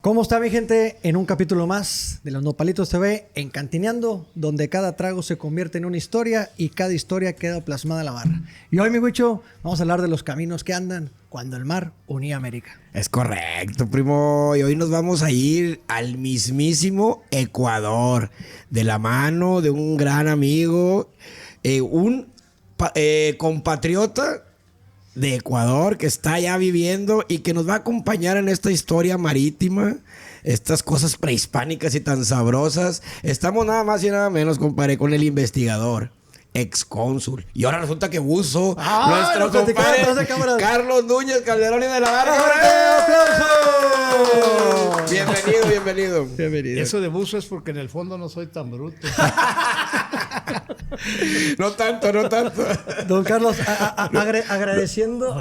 ¿Cómo está mi gente? En un capítulo más de Los Nopalitos TV, en Cantineando, donde cada trago se convierte en una historia y cada historia queda plasmada en la barra. Y hoy, mi Huicho, vamos a hablar de los caminos que andan cuando el mar unía América. Es correcto, primo. Y hoy nos vamos a ir al mismísimo Ecuador, de la mano de un gran amigo, compatriota de Ecuador que está allá viviendo y que nos va a acompañar en esta historia marítima, estas cosas prehispánicas y tan sabrosas. Estamos nada más y nada menos, compadre, con el investigador, excónsul. Y ahora resulta que buzo, nuestro compadre Carlos Núñez Calderón y de la Barca. ¡Aplausos! Bienvenido. Eso de buzo es porque en el fondo no soy tan bruto. No tanto. Don Carlos, agradeciendo,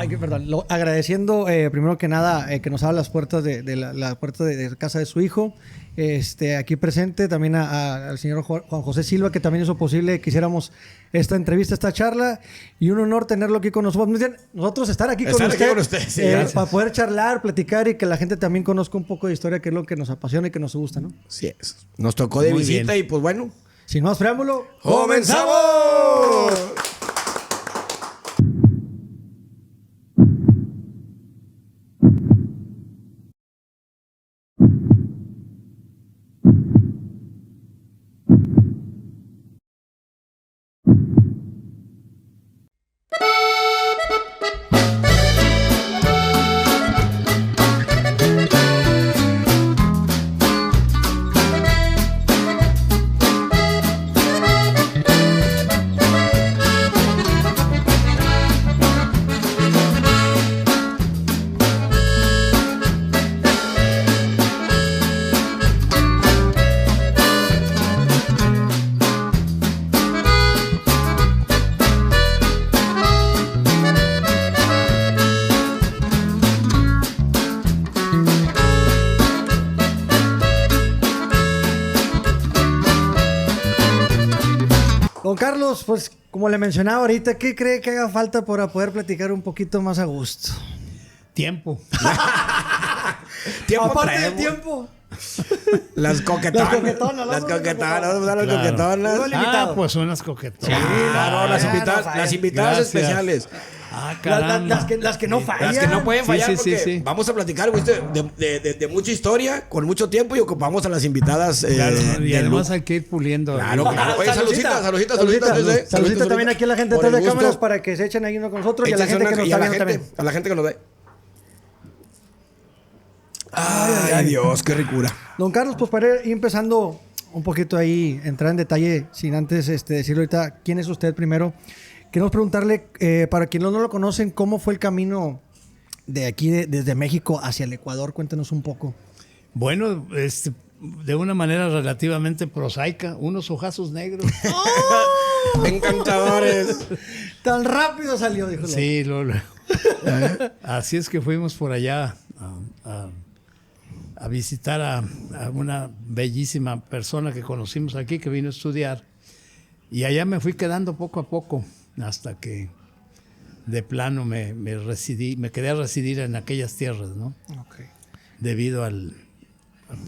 primero que nada que nos abra las puertas de la puerta de casa de su hijo. Aquí presente también al señor Juan José Silva, que también hizo posible que hiciéramos esta entrevista, esta charla, y un honor tenerlo aquí con nosotros. Nosotros estar aquí con usted, sí, para poder charlar, platicar y que la gente también conozca un poco de historia, que es lo que nos apasiona y que nos gusta, ¿no? Sí, nos tocó de visita y pues bueno. Sin más preámbulo, ¡comenzamos! Don Carlos, pues como le mencionaba ahorita, ¿qué cree que haga falta para poder platicar un poquito más a gusto? Tiempo. Aparte del tiempo. Las coquetonas. Las coquetonas. Pues unas coquetonas. Sí, claro, las invitadas especiales. Las que no fallan. Las que no pueden fallar, Sí. porque vamos a platicar, ¿viste? de mucha historia, con mucho tiempo, y ocupamos a las invitadas. Y además hay que ir puliendo. Claro. Oye, saludita. Saludita también aquí a la gente detrás de cámaras para que se echen ahí uno con nosotros y a la gente que nos está viendo también. A la gente que nos ve. Ay, Dios, qué ricura. Don Carlos, pues para ir empezando un poquito ahí, entrar en detalle, sin antes decirle ahorita quién es usted primero. Queremos preguntarle, para quienes no lo conocen, ¿cómo fue el camino de aquí, desde México hacia el Ecuador? Cuéntenos un poco. Bueno, de una manera relativamente prosaica, unos ojazos negros. Encantadores. Tan rápido salió, dijo. Sí, así es que fuimos por allá a visitar a una bellísima persona que conocimos aquí, que vino a estudiar. Y allá me fui quedando poco a poco, hasta que de plano me quedé a residir en aquellas tierras, ¿no? Okay. Debido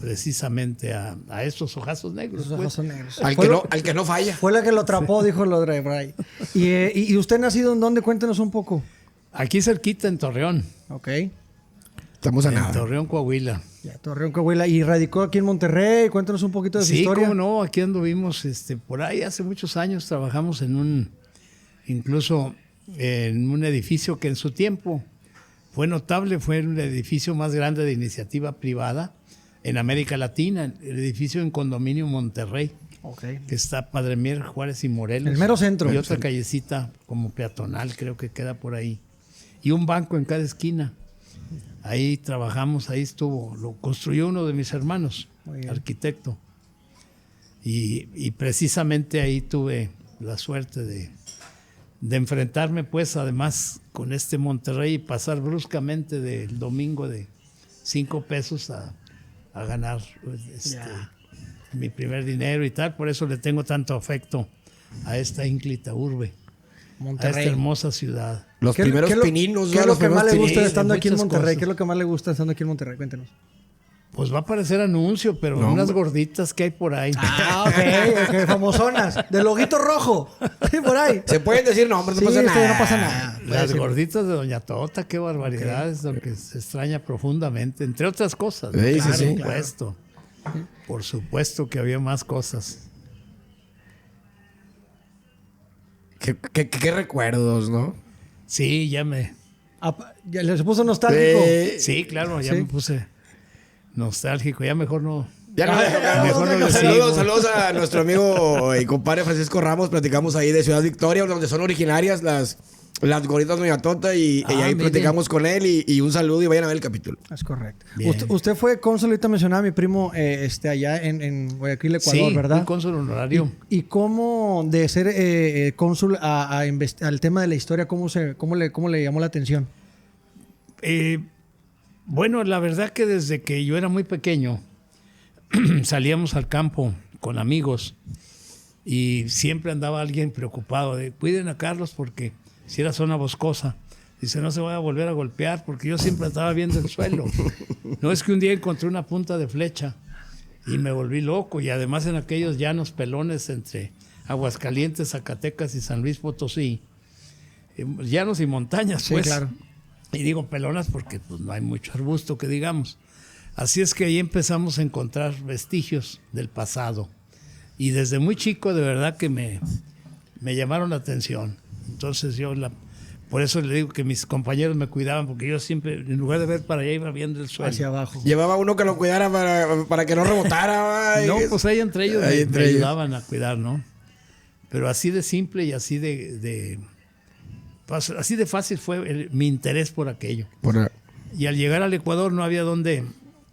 precisamente a esos ojazos negros. Esos ojazos negros. Al que no falla. Fue la que lo atrapó, dijo lo de Bray. ¿Y usted nacido en dónde? Cuéntenos un poco. Aquí cerquita, en Torreón. Ok. Estamos a En nada. Torreón, Coahuila. Ya, Torreón, Coahuila. ¿Y radicó aquí en Monterrey? Cuéntanos un poquito de su historia. Sí, cómo no. Aquí anduvimos por ahí hace muchos años. Trabajamos incluso en un edificio que en su tiempo fue notable. Fue el edificio más grande de iniciativa privada en América Latina. El edificio en Condominio Monterrey. Okay. Que está Padre Mier, Juárez y Morelos. El mero centro. Y otra callecita como peatonal, creo que queda por ahí. Y un banco en cada esquina. Ahí trabajamos, ahí estuvo. Lo construyó uno de mis hermanos, arquitecto. Y precisamente ahí tuve la suerte de enfrentarme, pues, además, con este Monterrey y pasar bruscamente del domingo de 5 pesos a ganar mi primer dinero y tal. Por eso le tengo tanto afecto a esta ínclita urbe. Monterrey. A esta hermosa ciudad. Los primeros pininos. ¿Qué es lo que más le gusta pininos, estando aquí en muchas Monterrey? cosas. ¿Qué es lo que más le gusta estando aquí en Monterrey? Cuéntenos. Pues va a aparecer anuncio, pero No, unas hombre. gorditas que hay por ahí. Ok, famosonas. Del loguito rojo. Sí, por ahí. Se pueden decir nombres, no Sí, pasa nada. no pasa nada. Puede Las ser. gorditas de Doña Tota, qué barbaridad, es lo que se extraña profundamente, entre otras cosas. ¿no? Sí, sí, Por sí. supuesto. Por supuesto que había más cosas. ¿Qué recuerdos, no? Sí, ya Ya les puso nostálgico. Sí, claro, ya Sí. me puse nostálgico. Ya mejor no. Ya no le tocamos. Mejor no le Saludos, sigo. saludos a nuestro amigo y compadre Francisco Ramos. Platicamos ahí de Ciudad Victoria, donde son originarias las gorditas Doña Tota. Y ahí mire. platicamos con él. Y un saludo y vayan a ver el capítulo. Es correcto. Bien. Usted fue cónsul, ahorita mencionaba a mi primo allá en Guayaquil, Ecuador, Sí, ¿verdad? fui cónsul honorario. ¿Y cómo de ser cónsul al tema de la historia, cómo le llamó la atención? Bueno, la verdad que desde que yo era muy pequeño salíamos al campo con amigos y siempre andaba alguien preocupado de cuiden a Carlos porque si era zona boscosa. Dice, no se vaya a volver a golpear porque yo siempre estaba viendo el suelo. No es que un día encontré una punta de flecha y me volví loco y además en aquellos llanos pelones entre Aguascalientes, Zacatecas y San Luis Potosí, llanos y montañas, Sí, pues. claro. Y digo pelonas porque pues, no hay mucho arbusto que digamos. Así es que ahí empezamos a encontrar vestigios del pasado. Y desde muy chico de verdad que me llamaron la atención. Entonces por eso le digo que mis compañeros me cuidaban, porque yo siempre, en lugar de ver para allá, iba viendo el suelo. Hacia abajo. Llevaba uno que lo cuidara para que no rebotara. No, pues ahí entre ellos Ahí me entre ellos. ayudaban a cuidar, ¿no? Pero así de simple y así así de fácil fue mi interés por aquello. Y al llegar al Ecuador no había dónde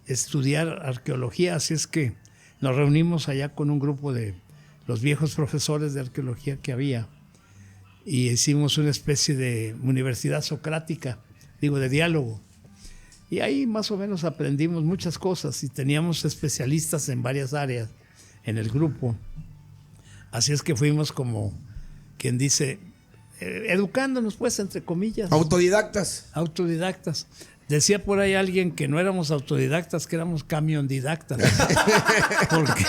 estudiar arqueología, así es que nos reunimos allá con un grupo de los viejos profesores de arqueología que había y hicimos una especie de universidad socrática, de diálogo. Y ahí más o menos aprendimos muchas cosas y teníamos especialistas en varias áreas en el grupo. Así es que fuimos como quien dice, educándonos pues entre comillas. Autodidactas. Autodidactas. Decía por ahí alguien que no éramos autodidactas, que éramos camiondidactas. Porque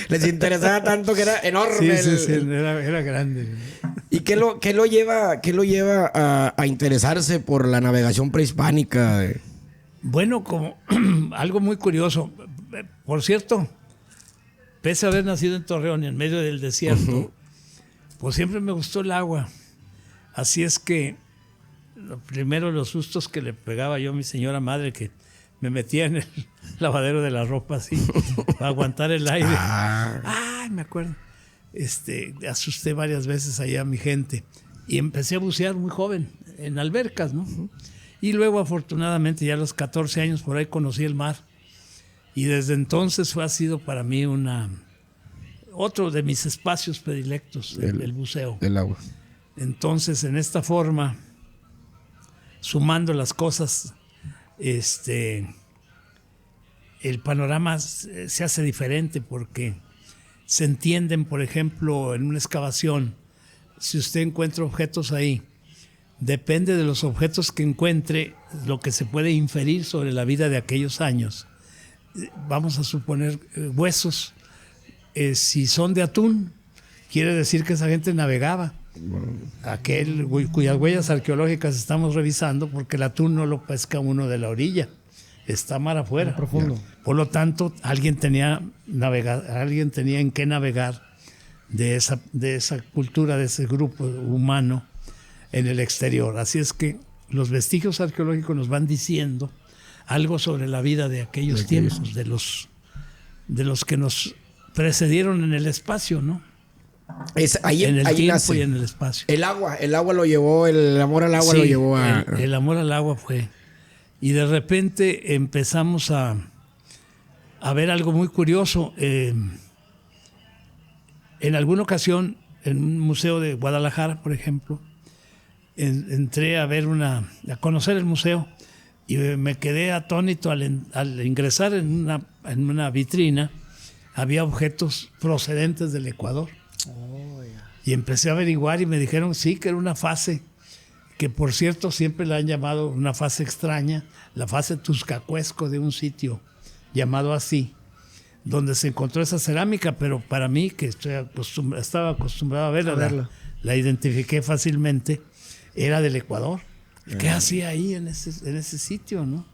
Les interesaba tanto que era enorme. sí, era grande. ¿Y qué lo lleva a interesarse por la navegación prehispánica? Bueno, como algo muy curioso. Por cierto, pese a haber nacido en Torreón, en medio del desierto, pues siempre me gustó el agua. Así es que primero los sustos que le pegaba yo a mi señora madre, que me metía en el lavadero de la ropa así, para aguantar el aire. Ay, me acuerdo. Asusté varias veces ahí a mi gente. Y empecé a bucear muy joven, en albercas, ¿no? Y luego, afortunadamente, ya a los 14 años por ahí conocí el mar. Y desde entonces ha sido para mí otro de mis espacios predilectos, el buceo. El agua. Entonces, en esta forma, sumando las cosas, el panorama se hace diferente porque se entienden, por ejemplo, en una excavación, si usted encuentra objetos ahí, depende de los objetos que encuentre, lo que se puede inferir sobre la vida de aquellos años. Vamos a suponer huesos, si son de atún, quiere decir que esa gente navegaba. Aquel cuyas huellas arqueológicas estamos revisando, porque el atún no lo pesca uno de la orilla, está mar afuera. Profundo. Por lo tanto, alguien tenía en qué navegar de esa cultura, de ese grupo humano en el exterior. Así es que los vestigios arqueológicos nos van diciendo algo sobre la vida de aquellos tiempos, de los que nos precedieron en el espacio, ¿no? Ahí En el tiempo nace. y en el espacio. El agua lo llevó, el amor al agua Sí, lo llevó a... el amor al agua fue. Y de repente empezamos a ver algo muy curioso. En alguna ocasión, en un museo de Guadalajara, por ejemplo, entré a conocer el museo y me quedé atónito al ingresar en una vitrina. Había objetos procedentes del Ecuador. Y empecé a averiguar y me dijeron sí, que era una fase que por cierto siempre la han llamado una fase extraña, la fase Tuscacuesco de un sitio llamado así, donde se encontró esa cerámica, pero para mí, que estaba acostumbrado a verla, la identifiqué fácilmente, era del Ecuador. ¿Qué hacía ahí en ese sitio, no?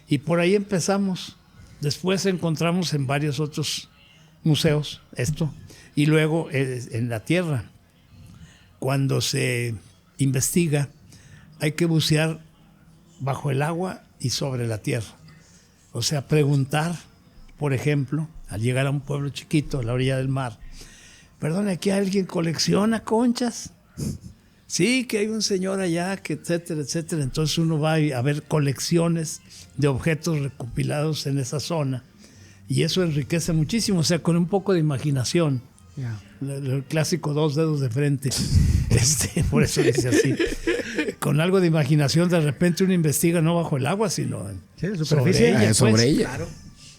Y por ahí empezamos. Después encontramos en varios otros museos esto, y luego en la tierra. Cuando se investiga, hay que bucear bajo el agua y sobre la tierra. O sea, preguntar, por ejemplo, al llegar a un pueblo chiquito a la orilla del mar, perdón, ¿aquí alguien colecciona conchas? Sí, que hay un señor allá, que etcétera, etcétera. Entonces uno va a ver colecciones de objetos recopilados en esa zona, y eso enriquece muchísimo, o sea, con un poco de imaginación. Yeah. El clásico 2 dedos de frente, por eso dice así. Con algo de imaginación, de repente uno investiga no bajo el agua, sino sobre ella. Sobre ella. Claro.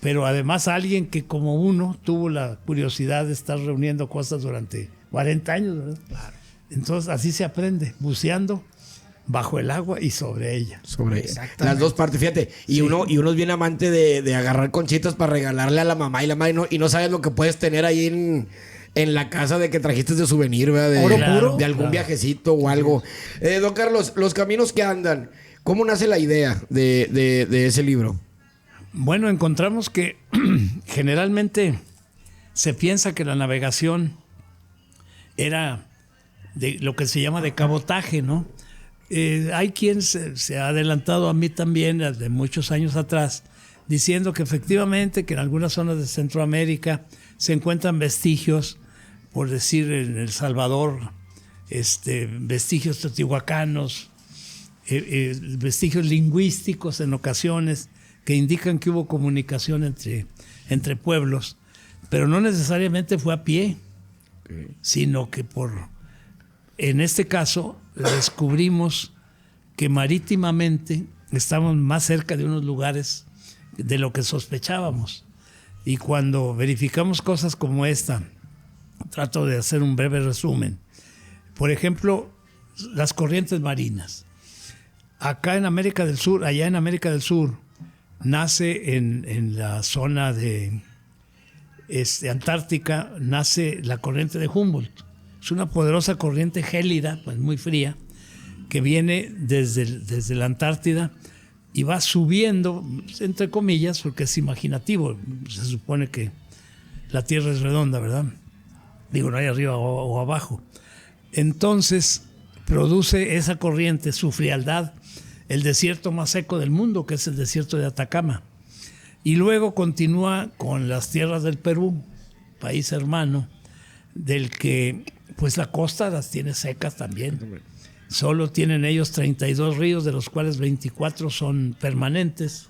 Pero además alguien que como uno tuvo la curiosidad de estar reuniendo cosas durante 40 años, ¿verdad? Claro. Entonces así se aprende, buceando bajo el agua y sobre ella. Sobre ella. Las dos partes, fíjate. Y uno es bien amante de agarrar conchitas para regalarle a la mamá y la madre, y no sabes lo que puedes tener ahí en la casa de que trajiste de souvenir, ¿verdad? Oro puro. De algún viajecito o algo. Don Carlos, los caminos que andan, ¿cómo nace la idea de ese libro? Bueno, encontramos que generalmente se piensa que la navegación era de lo que se llama de cabotaje, ¿no? Hay quien se ha adelantado a mí también de muchos años atrás, diciendo que efectivamente que en algunas zonas de Centroamérica se encuentran vestigios, por decir en El Salvador, vestigios teotihuacanos, vestigios lingüísticos en ocasiones que indican que hubo comunicación entre pueblos, pero no necesariamente fue a pie, sino que en este caso descubrimos que marítimamente estamos más cerca de unos lugares de lo que sospechábamos. Y cuando verificamos cosas como esta, trato de hacer un breve resumen. Por ejemplo, las corrientes marinas. Acá en América del Sur, allá en América del Sur, nace en la zona de Antártica, nace la corriente de Humboldt. Es una poderosa corriente gélida, pues muy fría, que viene desde la Antártida y va subiendo, entre comillas, porque es imaginativo. Se supone que la Tierra es redonda, ¿verdad? Digo, no hay arriba o abajo. Entonces produce esa corriente, su frialdad, el desierto más seco del mundo, que es el desierto de Atacama. Y luego continúa con las tierras del Perú, país hermano, del que pues la costa las tiene secas también. Solo tienen ellos 32 ríos, de los cuales 24 son permanentes.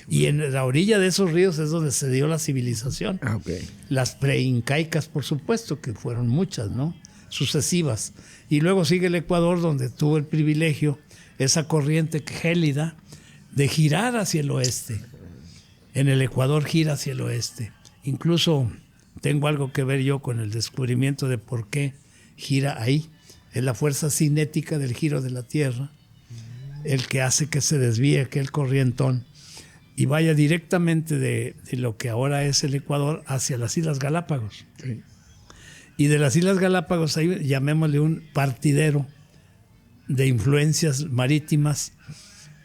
Y en la orilla de esos ríos es donde se dio la civilización. Las preincaicas, por supuesto, que fueron muchas, ¿no? Sucesivas. Y luego sigue el Ecuador, donde tuvo el privilegio, esa corriente gélida, de girar hacia el oeste. En el Ecuador gira hacia el oeste. Incluso tengo algo que ver yo con el descubrimiento de por qué gira ahí. Es la fuerza cinética del giro de la Tierra el que hace que se desvíe aquel corrientón y vaya directamente de lo que ahora es el Ecuador hacia las Islas Galápagos. Sí. Y de las Islas Galápagos, ahí llamémosle un partidero de influencias marítimas,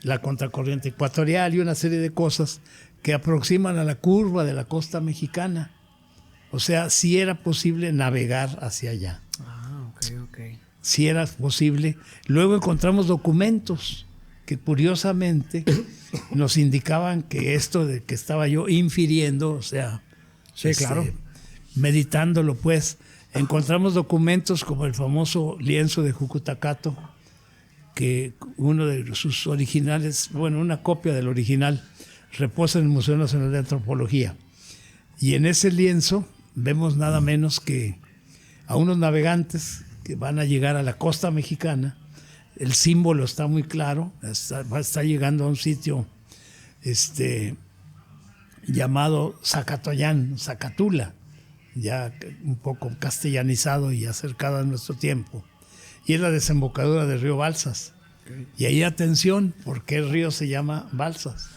la contracorriente ecuatorial y una serie de cosas que aproximan a la curva de la costa mexicana. O sea, sí era posible navegar hacia allá. Ok. Sí era posible. Luego encontramos documentos que curiosamente nos indicaban que esto de que estaba yo infiriendo, o sea, sí, claro, meditándolo, pues, encontramos documentos como el famoso lienzo de Jucutacato, que uno de sus originales, bueno, una copia del original, reposa en el Museo Nacional de Antropología. Y en ese lienzo vemos nada menos que a unos navegantes que van a llegar a la costa mexicana. El símbolo está muy claro, está llegando a un sitio llamado Zacatoyán, Zacatula, ya un poco castellanizado y acercado a nuestro tiempo. Y es la desembocadura del río Balsas. Y ahí atención, ¿por qué el río se llama Balsas?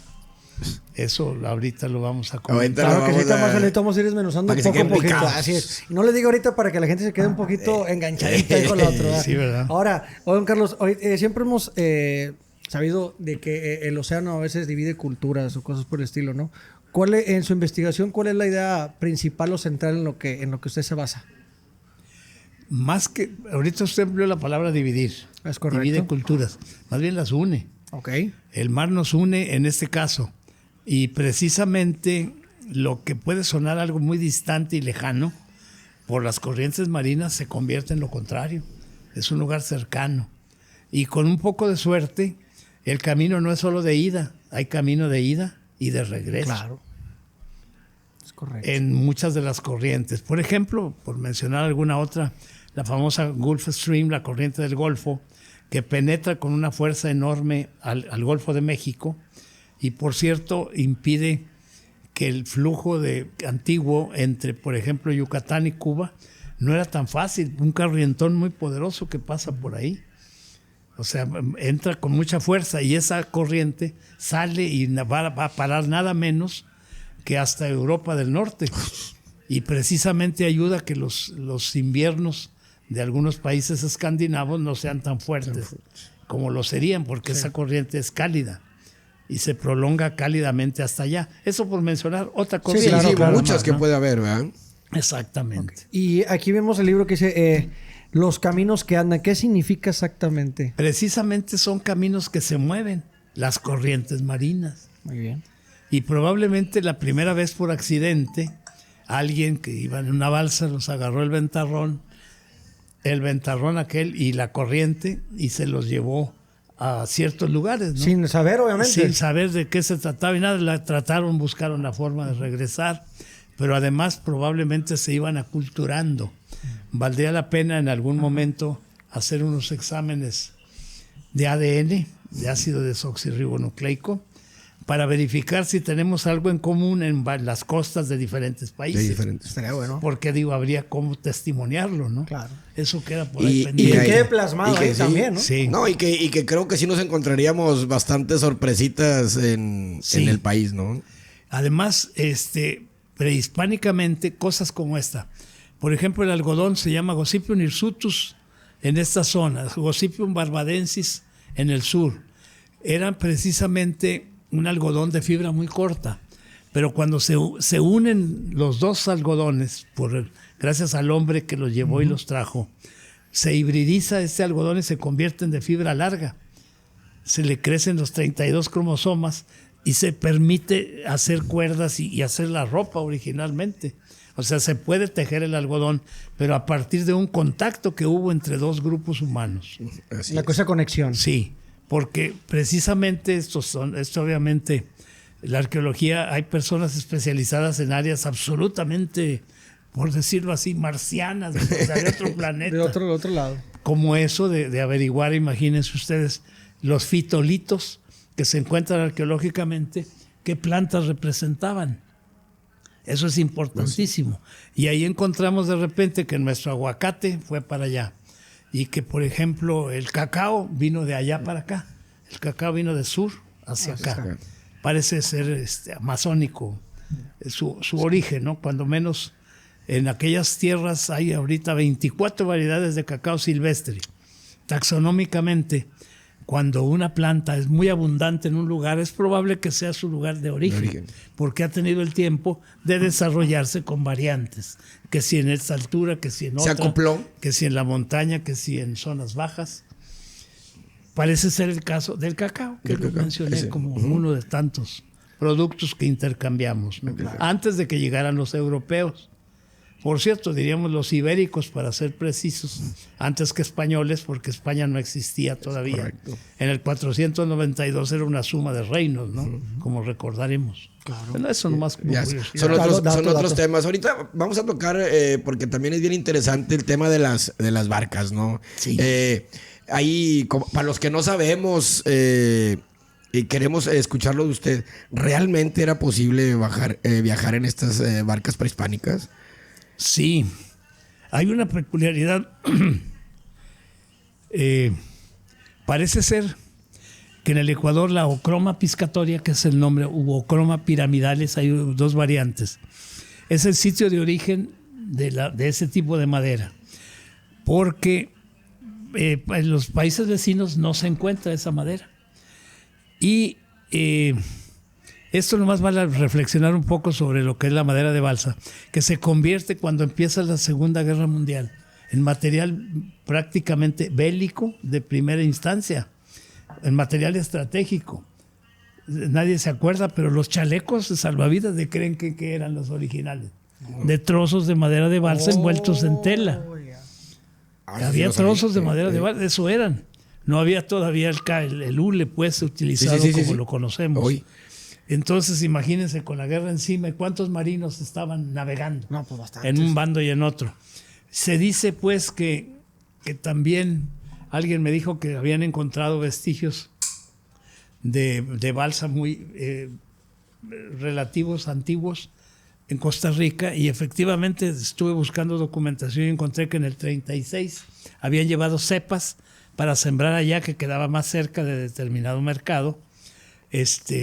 Eso ahorita lo vamos a comentar. Claro que sí, Marcelito, vamos a ir desmenuzando para que poco a se poquito. queden Así es. Y no le digo ahorita para que la gente se quede un poquito enganchadita ahí con la otra, ¿verdad? Sí, ¿verdad? Ahora, don Carlos, hoy, siempre hemos sabido de que el océano a veces divide culturas o cosas por el estilo, ¿no? En su investigación, ¿cuál es la idea principal o central en lo que usted se basa? Más que, ahorita usted empleó la palabra dividir. Es correcto. Divide culturas. Más bien las une. Ok. El mar nos une en este caso. Y precisamente lo que puede sonar algo muy distante y lejano, por las corrientes marinas se convierte en lo contrario. Es un lugar cercano. Y con un poco de suerte, el camino no es solo de ida. Hay camino de ida y de regreso. Claro. Es correcto. En muchas de las corrientes. Por ejemplo, por mencionar alguna otra, la famosa Gulf Stream, la corriente del Golfo, que penetra con una fuerza enorme al Golfo de México y, por cierto, impide que el flujo antiguo entre, por ejemplo, Yucatán y Cuba no era tan fácil. Un corrientón muy poderoso que pasa por ahí. O sea, entra con mucha fuerza y esa corriente sale y va a parar nada menos que hasta Europa del Norte. Y precisamente ayuda a que los inviernos de algunos países escandinavos no sean tan fuertes como lo serían, porque esa corriente es cálida y se prolonga cálidamente hasta allá. Eso por mencionar otra corriente. Sí, claro, muchas más, que ¿no? puede haber, ¿verdad? Exactamente. Y aquí vemos el libro que dice Los caminos que andan. ¿Qué significa exactamente? Precisamente son caminos que se mueven, las corrientes marinas. Muy bien. Y probablemente la primera vez por accidente, alguien que iba en una balsa los agarró el ventarrón aquel y la corriente y se los llevó a ciertos lugares, ¿no? Sin saber, obviamente. Sin saber de qué se trataba y nada, buscaron la forma de regresar, pero además probablemente se iban aculturando. Valdría la pena en algún momento hacer unos exámenes de ADN, de ácido desoxirribonucleico, para verificar si tenemos algo en común en las costas de diferentes países. De diferentes. Estaría bueno. Porque habría cómo testimoniarlo, ¿no? Claro. Eso queda por ahí Y pendiente. que quede plasmado ahí sí, también, ¿no? Sí. No, y que creo que sí nos encontraríamos bastantes sorpresitas en el país, ¿no? Además, prehispánicamente, cosas como esta. Por ejemplo, el algodón se llama Gossypium hirsutus en esta zona, Gossypium barbadensis en el sur. Era precisamente un algodón de fibra muy corta, pero cuando se unen los dos algodones, gracias al hombre que los llevó y los trajo, se hibridiza este algodón y se convierten de fibra larga. Se le crecen los 32 cromosomas y se permite hacer cuerdas y hacer la ropa originalmente. O sea, se puede tejer el algodón, pero a partir de un contacto que hubo entre dos grupos humanos. Así La es. cosa conexión. Sí, porque precisamente esto obviamente, la arqueología, hay personas especializadas en áreas absolutamente, por decirlo así, marcianas, o sea, de otro planeta. De otro lado. Como eso de averiguar, imagínense ustedes, los fitolitos que se encuentran arqueológicamente, qué plantas representaban. Eso es importantísimo. Y ahí encontramos de repente que nuestro aguacate fue para allá. Y que, por ejemplo, el cacao vino de allá para acá. El cacao vino de sur hacia acá. Parece ser amazónico su origen, ¿no? Cuando menos en aquellas tierras hay ahorita 24 variedades de cacao silvestre. Taxonómicamente, cuando una planta es muy abundante en un lugar, es probable que sea su lugar de origen, porque ha tenido el tiempo de desarrollarse con variantes, que si en esta altura, que si en otra, Se acopló. que si en la montaña, que si en zonas bajas. Parece ser el caso del cacao, que lo mencioné como uno de tantos productos que intercambiamos, ¿no? Antes de que llegaran los europeos. Por cierto, diríamos los ibéricos, para ser precisos, antes que españoles, porque España no existía todavía. Correcto. En el 492 era una suma de reinos, ¿no? Como recordaremos. Claro. Bueno, eso nomás como Ya, curiosidad. son otros, Dato, son otros dato. temas. Ahorita vamos a tocar, porque también es bien interesante el tema de las barcas, ¿no? Sí. Ahí, para los que no sabemos y queremos escucharlo de usted, ¿realmente era posible viajar en estas barcas prehispánicas? Sí, hay una peculiaridad. Parece ser que en el Ecuador la Ochroma piscatoria, que es el nombre, u Ochroma piramidalis, hay dos variantes, es el sitio de origen de ese tipo de madera, porque en los países vecinos no se encuentra esa madera. Y esto nomás vale reflexionar un poco sobre lo que es la madera de balsa, que se convierte cuando empieza la Segunda Guerra Mundial en material prácticamente bélico de primera instancia, en material estratégico. Nadie se acuerda, pero los chalecos de salvavidas de creen que eran los originales, de trozos de madera de balsa envueltos en tela. Había trozos de madera de balsa, eso eran. No había todavía el hule pues utilizado como lo conocemos. Hoy. Entonces imagínense con la guerra encima, ¿cuántos marinos estaban navegando? No, pues bastantes. En un bando y en otro. Se dice pues que también alguien me dijo que habían encontrado vestigios de balsa muy relativos, antiguos, en Costa Rica, y efectivamente estuve buscando documentación y encontré que en el 36 habían llevado cepas para sembrar allá, que quedaba más cerca de determinado mercado,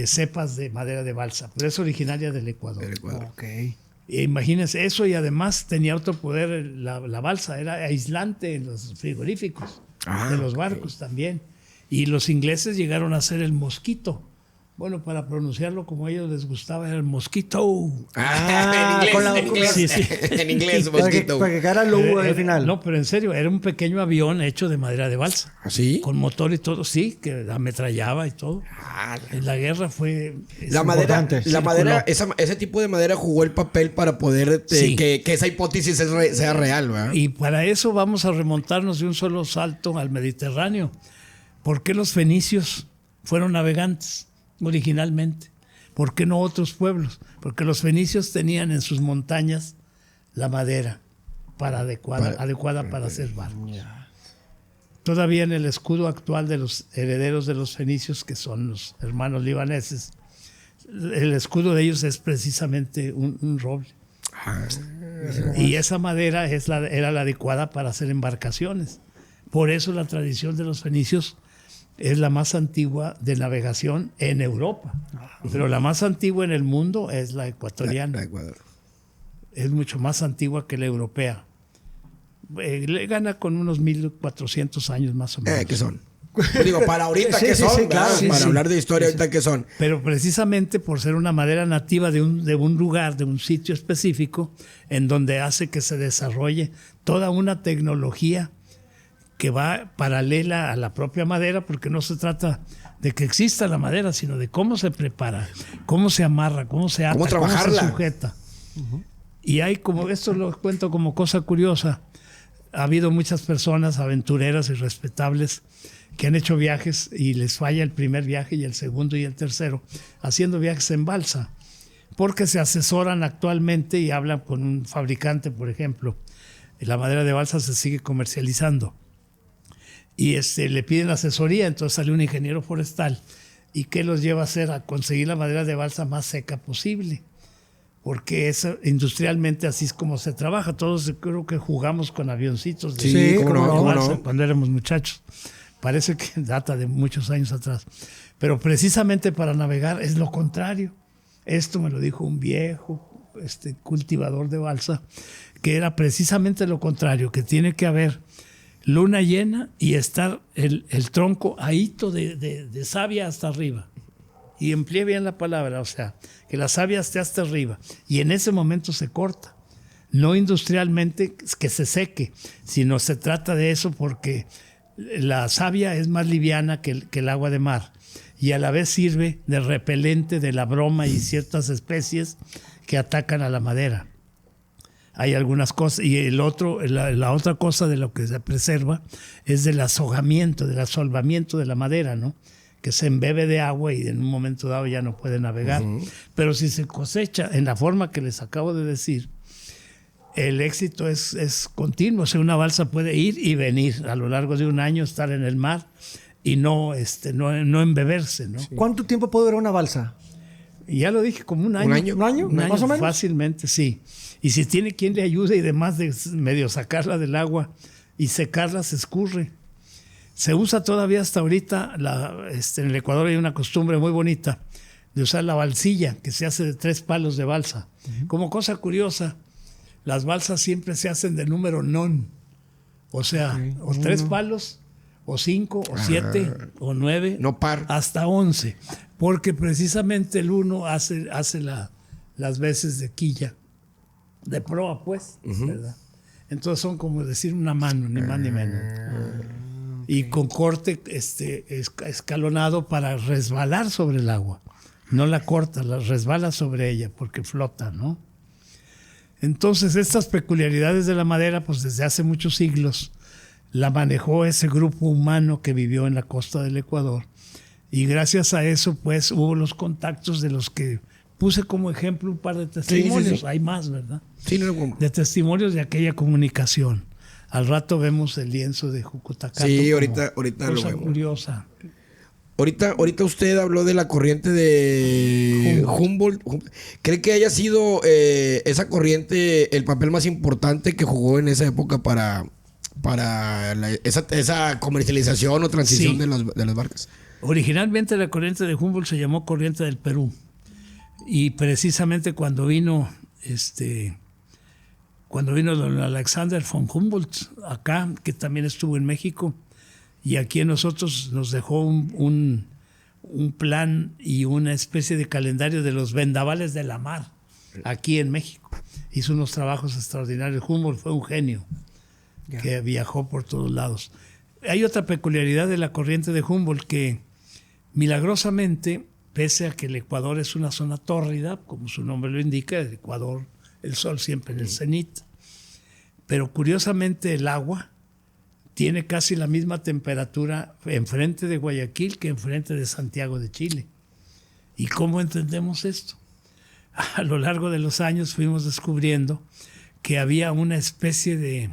cepas de madera de balsa, pero es originaria del Ecuador. Okay. Imagínense eso, y además tenía otro poder, la balsa era aislante en los frigoríficos de los barcos también. Y los ingleses llegaron a hacer el mosquito. Bueno, para pronunciarlo como a ellos les gustaba, era el mosquito. En inglés. Sí. En inglés, mosquito. Para que cara lo al final. No, pero en serio, era un pequeño avión hecho de madera de balsa. ¿Así? Con motor y todo, sí, que ametrallaba y todo. En la guerra fue... La madera, ese tipo de madera jugó el papel para poder que esa hipótesis sea real, ¿verdad? Y para eso vamos a remontarnos de un solo salto al Mediterráneo. ¿Por qué los fenicios fueron navegantes originalmente? ¿Por qué no otros pueblos? Porque los fenicios tenían en sus montañas la madera adecuada para hacer barcos. Todavía en el escudo actual de los herederos de los fenicios, que son los hermanos libaneses, el escudo de ellos es precisamente un roble. Y esa madera era la adecuada para hacer embarcaciones. Por eso la tradición de los fenicios es la más antigua de navegación en Europa. Pero la más antigua en el mundo es la ecuatoriana. La Ecuador. Es mucho más antigua que la europea. Le gana con unos 1400 años más o menos. ¿Qué son? Digo, para ahorita, ¿qué son? Sí, claro, para hablar de historia, ahorita, ¿qué son? Pero precisamente por ser una madera nativa de un lugar, de un sitio específico, en donde hace que se desarrolle toda una tecnología que va paralela a la propia madera, porque no se trata de que exista la madera, sino de cómo se prepara, cómo se amarra, cómo se ata, cómo se sujeta. Y hay como, esto lo cuento como cosa curiosa, ha habido muchas personas aventureras y respetables que han hecho viajes y les falla el primer viaje y el segundo y el tercero, haciendo viajes en balsa, porque se asesoran actualmente y hablan con un fabricante, por ejemplo. La madera de balsa se sigue comercializando. Y le piden asesoría, entonces sale un ingeniero forestal. ¿Y qué los lleva a hacer? A conseguir la madera de balsa más seca posible. Porque eso, industrialmente así es como se trabaja. Todos creo que jugamos con avioncitos de balsa cuando éramos muchachos. Parece que data de muchos años atrás. Pero precisamente para navegar es lo contrario. Esto me lo dijo un viejo cultivador de balsa, que era precisamente lo contrario, que tiene que haber luna llena y estar el tronco ahito de savia hasta arriba. Y empleé bien la palabra, o sea, que la savia esté hasta arriba. Y en ese momento se corta. No industrialmente que se seque, sino se trata de eso porque la savia es más liviana que el agua de mar. Y a la vez sirve de repelente de la broma y ciertas especies que atacan a la madera. Hay algunas cosas, y la otra cosa de lo que se preserva es del azogamiento, del asolvamiento de la madera, ¿no? Que se embebe de agua y en un momento dado ya no puede navegar. Pero si se cosecha en la forma que les acabo de decir, el éxito es continuo. O sea, una balsa puede ir y venir a lo largo de un año, estar en el mar y no embeberse, ¿no? Sí. ¿Cuánto tiempo puede durar una balsa? Y ya lo dije, como un año. ¿Un año? ¿Más o menos? Fácilmente, sí. Y si tiene quien le ayude y demás de medio sacarla del agua y secarla, se escurre. Se usa todavía hasta ahorita, en el Ecuador hay una costumbre muy bonita de usar la balsilla, que se hace de 3 palos de balsa. Como cosa curiosa, las balsas siempre se hacen del número non. O sea, o 3 palos, o 5, o 7, o 9, no par. hasta 11. Porque precisamente el 1 hace las veces de quilla, de proa, pues, ¿verdad? Entonces son como decir una mano, ni más ni menos. Y con corte escalonado para resbalar sobre el agua. No la corta, la resbala sobre ella porque flota, ¿no? Entonces, estas peculiaridades de la madera, pues desde hace muchos siglos, la manejó ese grupo humano que vivió en la costa del Ecuador. Y gracias a eso, pues, hubo los contactos de los que puse como ejemplo un par de testimonios. Sí. Hay más, ¿verdad? Sí, no. De testimonios de aquella comunicación. Al rato vemos el lienzo de Jucutacato. Sí, ahorita lo cosa vemos. Curiosa. Ahorita usted habló de la corriente de Humboldt. ¿Cree que haya sido esa corriente el papel más importante que jugó en esa época para esa comercialización o transición de las barcas? Originalmente la corriente de Humboldt se llamó Corriente del Perú. Y precisamente cuando vino don Alexander von Humboldt acá, que también estuvo en México, y aquí a nosotros nos dejó un plan y una especie de calendario de los vendavales de la mar aquí en México. Hizo unos trabajos extraordinarios. Humboldt fue un genio que viajó por todos lados. Hay otra peculiaridad de la corriente de Humboldt que milagrosamente, pese a que el Ecuador es una zona tórrida, como su nombre lo indica, el Ecuador, el sol siempre en el cenit, pero curiosamente el agua tiene casi la misma temperatura enfrente de Guayaquil que enfrente de Santiago de Chile. ¿Y cómo entendemos esto? A lo largo de los años fuimos descubriendo que había una especie de...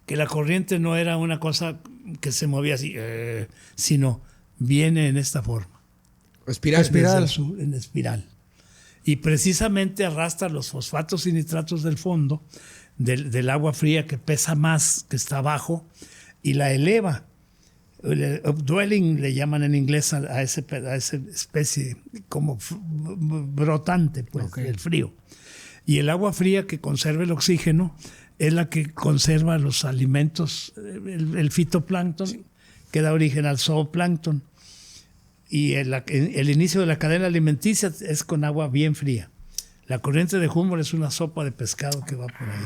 que la corriente no era una cosa que se movía así, sino viene en esta forma. Espiral. En espiral. Y precisamente arrastra los fosfatos y nitratos del fondo, del agua fría que pesa más, que está abajo, y la eleva. El upwelling le llaman en inglés a esa especie como brotante, pues, el frío. Y el agua fría que conserva el oxígeno es la que conserva los alimentos, el fitoplancton, que da origen al zooplancton. Y el inicio de la cadena alimenticia es con agua bien fría. La corriente de Humboldt es una sopa de pescado que va por ahí.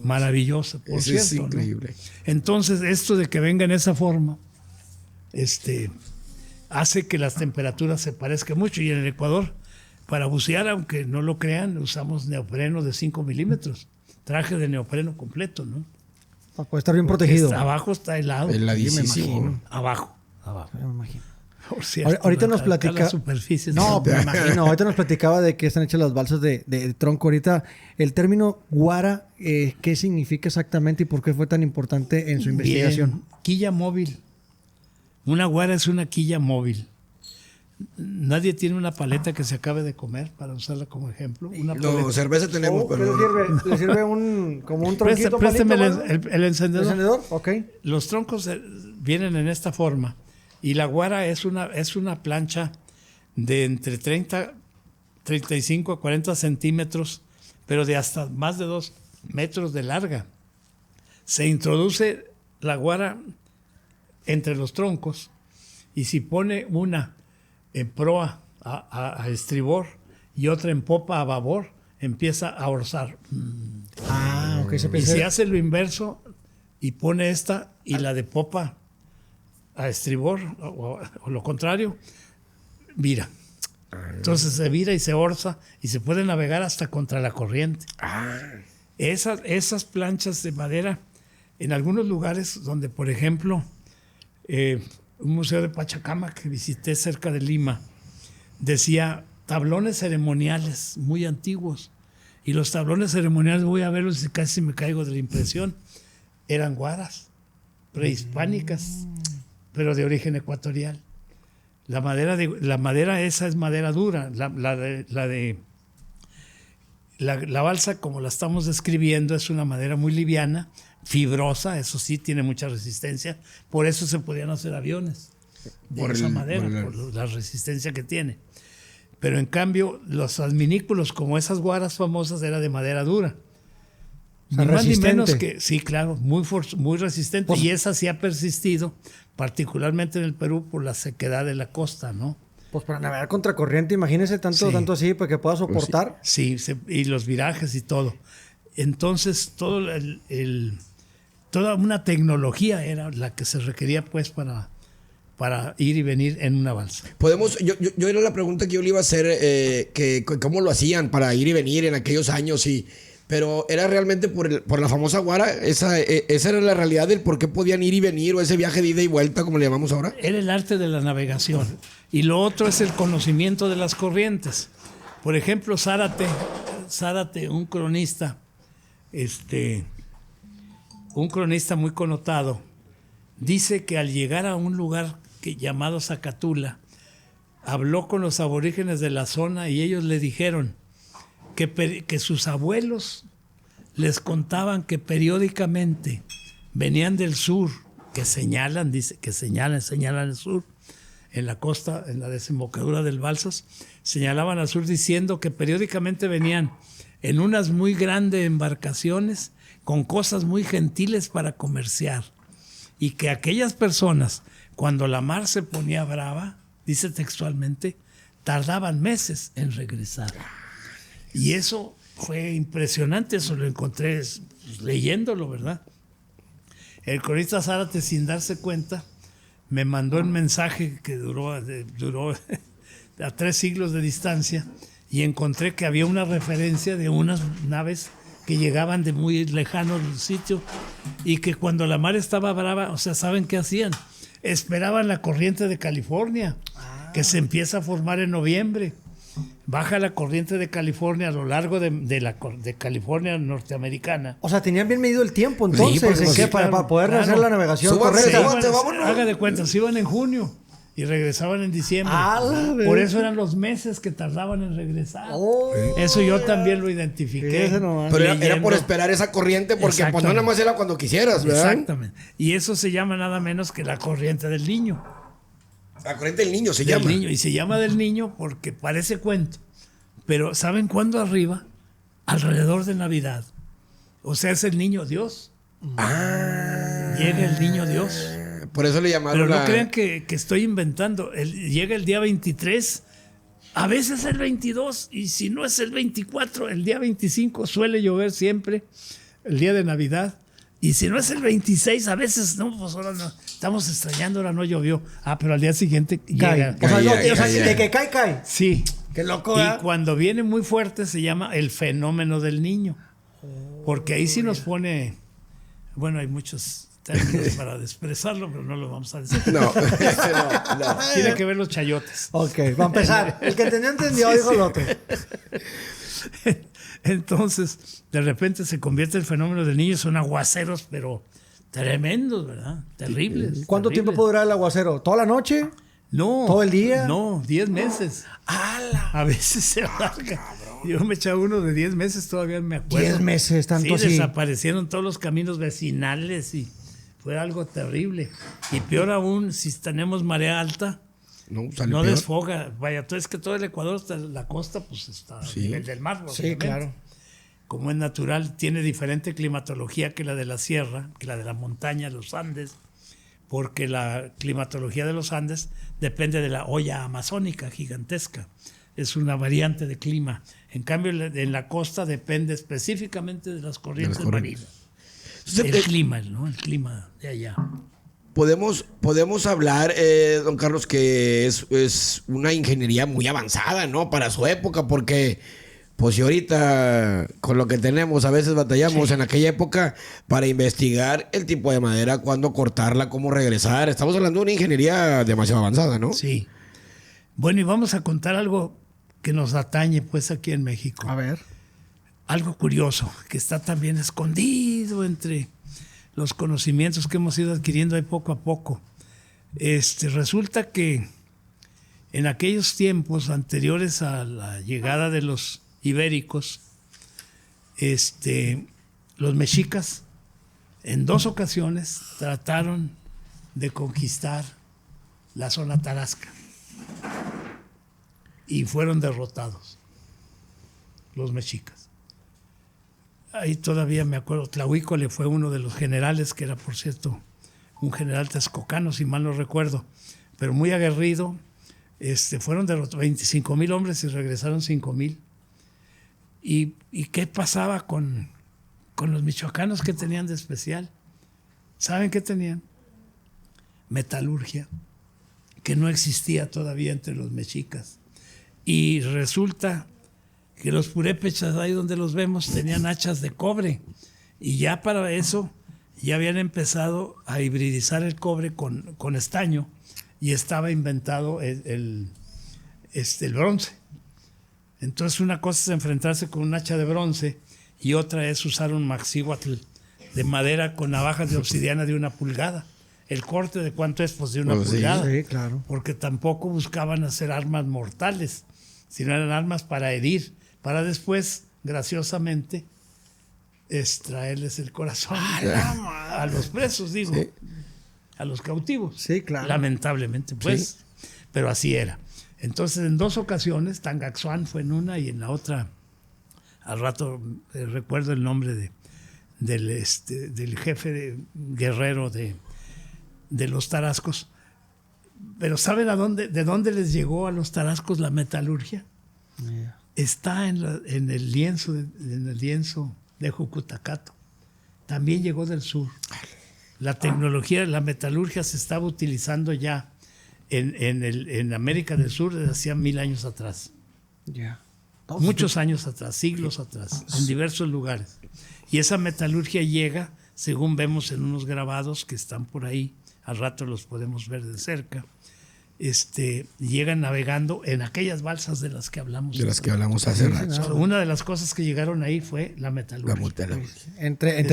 Maravillosa, por cierto. Es increíble. ¿No? Entonces, esto de que venga en esa forma, hace que las temperaturas se parezcan mucho. Y en el Ecuador, para bucear, aunque no lo crean, usamos neopreno de 5 milímetros. Traje de neopreno completo, ¿no? Puede estar bien protegido. Abajo está helado. Heladísimo. Abajo. Yo me imagino. Por cierto, ahorita nos platica. No, pero me imagino. Ahorita nos platicaba de que están hechas las balsas de tronco. Ahorita, el término guara, ¿qué significa exactamente y por qué fue tan importante en su investigación? Quilla móvil. Una guara es una quilla móvil. Nadie tiene una paleta que se acabe de comer para usarla como ejemplo. No, cerveza tenemos, pero... ¿Le sirve como un tronquito? Présteme el encendedor. ¿El encendedor? Ok. Los troncos vienen en esta forma. Y la guara es una plancha de entre 35 a 40 centímetros, pero de hasta más de 2 metros de larga. Se introduce la guara entre los troncos y si pone una en proa a estribor y otra en popa a babor, empieza a orzar. Ok. Y si hace lo inverso y pone esta y la de popa a estribor o lo contrario, vira. Entonces se vira y se orza y se puede navegar hasta contra la corriente. Esas planchas de madera, en algunos lugares donde, por ejemplo, un museo de Pachacama que visité cerca de Lima, decía tablones ceremoniales muy antiguos. Y los tablones ceremoniales, voy a verlos y casi me caigo de la impresión, eran guaras prehispánicas, pero de origen ecuatorial. La madera esa es madera dura. La balsa, como la estamos describiendo, es una madera muy liviana, fibrosa, eso sí, tiene mucha resistencia. Por eso se podían hacer aviones de esa madera, por la resistencia que tiene. Pero en cambio, los adminículos, como esas guaras famosas, era de madera dura. O sea, Ni más ni resistente. menos que, sí, claro, muy resistente. Pues- y esa sí ha persistido, particularmente en el Perú, por la sequedad de la costa, ¿no? Pues para navegar contra corriente, imagínese tanto, Sí. tanto así, para que pueda soportar. Sí, y los virajes y todo. Entonces, toda una tecnología era la que se requería, pues, para ir y venir en una balsa. Podemos, yo era la pregunta que yo le iba a hacer, que cómo lo hacían para ir y venir en aquellos años, pero era realmente por la famosa guara, esa era la realidad del por qué podían ir y venir, o ese viaje de ida y vuelta, como le llamamos ahora. Era el arte de la navegación. Y lo otro es el conocimiento de las corrientes. Por ejemplo, Zárate, un cronista muy connotado, dice que al llegar a un lugar llamado Zacatula, habló con los aborígenes de la zona y ellos le dijeron que sus abuelos les contaban que periódicamente venían del sur, señalan el sur, en la costa, en la desembocadura del Balsas, señalaban al sur diciendo que periódicamente venían en unas muy grandes embarcaciones con cosas muy gentiles para comerciar, y que aquellas personas, cuando la mar se ponía brava, dice textualmente, tardaban meses en regresar. Y eso fue impresionante, eso lo encontré pues, leyéndolo, ¿verdad? El cronista Zárate, sin darse cuenta, me mandó un mensaje que duró a 3 siglos de distancia, y encontré que había una referencia de unas naves que llegaban de muy lejano del sitio, y que cuando la mar estaba brava, o sea, ¿saben qué hacían? Esperaban la corriente de California, que se empieza a formar en noviembre. Baja la corriente de California a lo largo de California norteamericana. O sea, tenían bien medido el tiempo entonces, porque ¿en sí, qué? claro, Para poder claro. hacer la navegación Súbanse, correcta. súbanse, vámonos. Haga de cuenta, se iban en junio y regresaban en diciembre. ¡A la vez! Por eso eran los meses que tardaban en regresar. Oh, Eso yo también lo identifiqué. Fíjese nomás. Pero era por leyendo. esperar esa corriente, porque pues no Exactamente. nada más era cuando quisieras, ¿verdad? Exactamente. Y eso se llama nada menos que la corriente del niño. La corriente del niño se Del llama. niño. Y se llama del niño porque parece cuento. Pero ¿saben cuándo arriba? Alrededor de Navidad. O sea, es el niño Dios. Llega el niño Dios. Por eso le llamaron Pero no crean que estoy inventando. Llega el día 23, a veces el 22, y si no es el 24, el día 25 suele llover siempre, el día de Navidad. Y si no es el 26, a veces, no, pues ahora no, estamos extrañando, ahora no llovió. Pero al día siguiente cae. llega. O sea, no, Cae, o sea, cae, de cae. que cae, cae. Sí. Qué loco, Y ¿verdad? cuando viene muy fuerte se llama el fenómeno del niño. Porque ahí sí nos pone, bueno, hay muchos términos para expresarlo, pero no lo vamos a decir. No, no. Tiene que ver los chayotes. Ok, va a empezar. El que entendió, dijo el otro. Entonces, de repente se convierte el fenómeno del niño, son aguaceros, pero tremendos, ¿verdad? Terribles. ¿Cuánto tiempo puede durar el aguacero? ¿Toda la noche? No. ¿Todo el día? No, 10 meses. A veces se alarga. Yo me echaba uno de 10 meses, todavía me acuerdo. 10 meses, tanto sí, así. desaparecieron todos los caminos vecinales y fue algo terrible. Y peor aún, si tenemos marea alta, No, sale no peor. desfoga. Vaya, tú es que todo el Ecuador, hasta la costa, pues está a nivel del mar. Sí, lógicamente. claro. Como es natural, tiene diferente climatología que la de la sierra, que la de la montaña, los Andes, porque la climatología de los Andes depende de la olla amazónica gigantesca. Es una variante de clima. En cambio, en la costa depende específicamente de las corrientes corrientes. marinas. Entonces, El clima, ¿no? El clima de allá. Podemos hablar, don Carlos, que es una ingeniería muy avanzada, ¿no? Para su época, porque pues si ahorita con lo que tenemos a veces batallamos en aquella época para investigar el tipo de madera, cuándo cortarla, cómo regresar. Estamos hablando de una ingeniería demasiado avanzada, ¿no? Sí. Bueno, y vamos a contar algo que nos atañe pues aquí en México. A ver. Algo curioso, que está también escondido entre los conocimientos que hemos ido adquiriendo ahí poco a poco. Resulta que en aquellos tiempos anteriores a la llegada de los ibéricos, los mexicas En 2 ocasiones trataron de conquistar la zona tarasca y fueron derrotados los mexicas. Ahí todavía me acuerdo, Tlahuícole fue uno de los generales, que era, por cierto, un general texcocano, si mal no recuerdo, pero muy aguerrido. Fueron derrotados 25,000 hombres y regresaron 5,000. ¿Y qué pasaba con los michoacanos? ¿Qué tenían de especial? ¿Saben qué tenían? Metalurgia, que no existía todavía entre los mexicas. Y resulta que los purépechas, ahí donde los vemos, tenían hachas de cobre. Y ya para eso ya habían empezado a hibridizar el cobre con estaño, y estaba inventado el bronce. Entonces una cosa es enfrentarse con un hacha de bronce y otra es usar un maxíhuatl de madera con navajas de obsidiana de 1 pulgada. ¿El corte de cuánto es? Pues de 1 pulgada. Sí, claro. Porque tampoco buscaban hacer armas mortales, sino eran armas para herir, para después, graciosamente, extraerles el corazón a los presos, digo, sí, a los cautivos. Sí, claro. Lamentablemente, pues, sí, pero así era. Entonces, en 2 ocasiones, Tangaxuán fue en una y en la otra, al rato recuerdo el nombre del jefe guerrero de los tarascos. Pero ¿saben de dónde les llegó a los tarascos la metalurgia? Yeah. Está en el lienzo de Jucutacato. También llegó del sur. La tecnología, la metalurgia se estaba utilizando ya en América del Sur desde hacía 1000 años atrás. Yeah. Muchos años atrás, siglos atrás, en diversos lugares. Y esa metalurgia llega, según vemos en unos grabados que están por ahí, al rato los podemos ver de cerca, llegan navegando en aquellas balsas de las que hablamos. De las que hablamos hace rato. Una de las cosas que llegaron ahí fue la metalurgia. Entre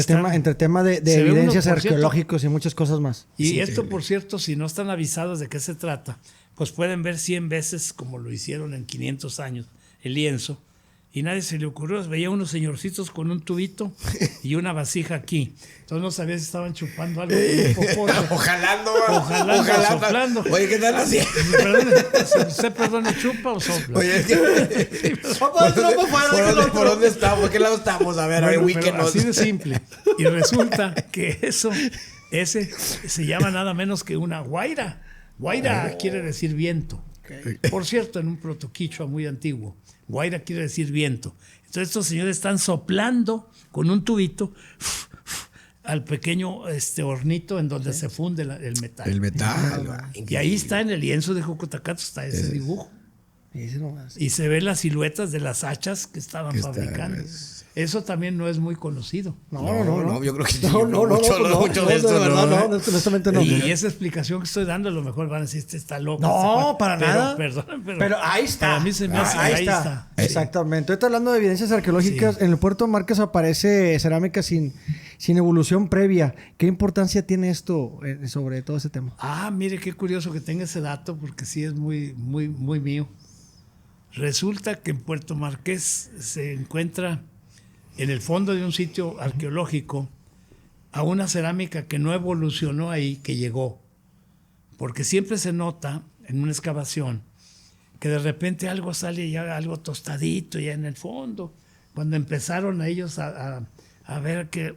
tema de evidencias arqueológicas y muchas cosas más. Y sí, esto, sí, por cierto, si no están avisados de qué se trata, pues pueden ver 100 veces, como lo hicieron en 500 años, el lienzo. Y nadie se le ocurrió, veía unos señorcitos con un tubito y una vasija aquí. Entonces no sabía si estaban chupando algo con un popote. Ojalá, soplando. Oye, ¿qué tal así? ¿Usted perdone, chupa o sopla? Oye, es que... ¿Por dónde estamos? ¿Por qué lado estamos? A ver, bueno, así de simple. Y resulta que ese se llama nada menos que una guaira. Guaira quiere decir viento. Okay. Por cierto, en un protoquichua muy antiguo, guaira quiere decir viento. Entonces estos señores están soplando con un tubito al pequeño hornito en donde se funde el metal. El metal. Y ahí está, en el lienzo de Jucutacato, está ese dibujo. Y se ven las siluetas de las hachas que estaban fabricando. Eso también no es muy conocido. No, yo creo que mucho de esto. Honestamente no. Y esa explicación que estoy dando, a lo mejor van a decir, está loco. No, para nada. Pero ahí está. Para mí se me hace ahí está. Exactamente. Estoy hablando de evidencias arqueológicas. Sí. En el puerto de Marcas aparece cerámica sin evolución previa. ¿Qué importancia tiene esto sobre todo ese tema? Mire, qué curioso que tenga ese dato, porque sí es muy, muy, muy mío. Resulta que en Puerto Marqués se encuentra en el fondo de un sitio arqueológico a una cerámica que no evolucionó ahí, que llegó. Porque siempre se nota en una excavación que de repente algo sale ya algo tostadito ya en el fondo. Cuando empezaron a ellos a ver que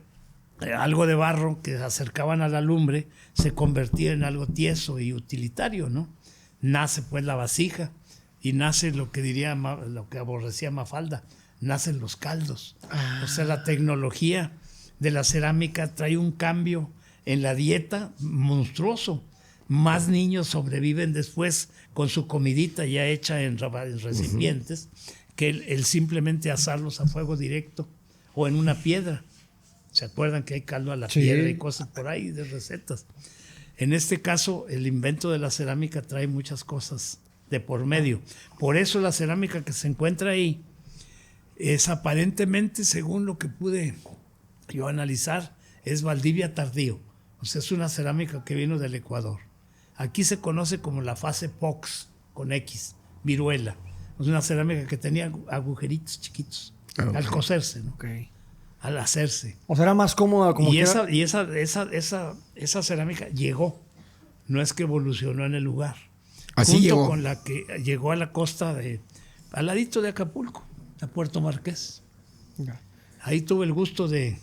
algo de barro que acercaban a la lumbre se convertía en algo tieso y utilitario, ¿no? Nace pues la vasija y nace lo que aborrecía Mafalda. Nacen los caldos. O sea, la tecnología de la cerámica trae un cambio en la dieta monstruoso. Más niños sobreviven después con su comidita ya hecha en recipientes que el simplemente asarlos a fuego directo o en una piedra. ¿Se acuerdan que hay caldo a la piedra y cosas por ahí de recetas? En este caso, el invento de la cerámica trae muchas cosas de por medio. Por eso la cerámica que se encuentra ahí es aparentemente, según lo que pude yo analizar, es Valdivia tardío. O sea, es una cerámica que vino del Ecuador. Aquí se conoce como la fase POX, con X, viruela. Es una cerámica que tenía agujeritos chiquitos al cocerse, ¿no? al hacerse. O sea, era más cómoda como Y que esa cerámica llegó. No es que evolucionó en el lugar. Así junto llegó. con la que llegó a la costa al ladito de Acapulco, a Puerto Marqués. Ya. Ahí tuve el gusto de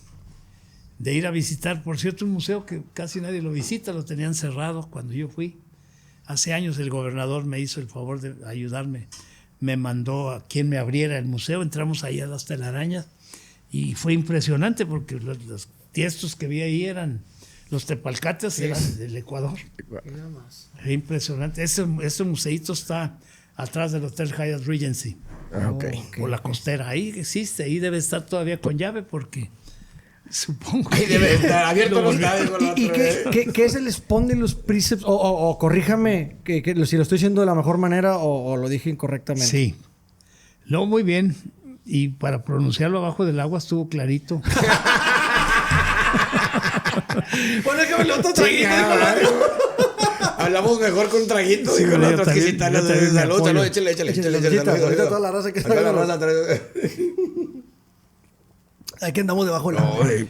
ir a visitar, por cierto, un museo que casi nadie lo visita, lo tenían cerrado cuando yo fui. Hace años el gobernador me hizo el favor de ayudarme, me mandó a quien me abriera el museo, entramos ahí a las telarañas y fue impresionante porque los tiestos que vi ahí eran, los tepalcates eran del Ecuador. Era impresionante. Ese museíto está atrás del Hotel Hyatt Regency. Por la costera. Ahí existe, ahí debe estar todavía con llave porque supongo Ahí debe estar abierto los labios con la ¿Y otra vez. qué es el Spondylus Princeps? O corríjame si lo estoy diciendo de la mejor manera o lo dije incorrectamente. Sí. No, muy bien. Y para pronunciarlo abajo del agua estuvo clarito. Bueno, es que me lo otro traguito. Hablamos mejor con un traguito. Sí, Dijo el yo otro. también- Quisitarle yo también me salud, apoyo. salud, échale. Ahorita toda la raza que está Acá la viendo. raza trae- Aquí andamos debajo del agua. Ay,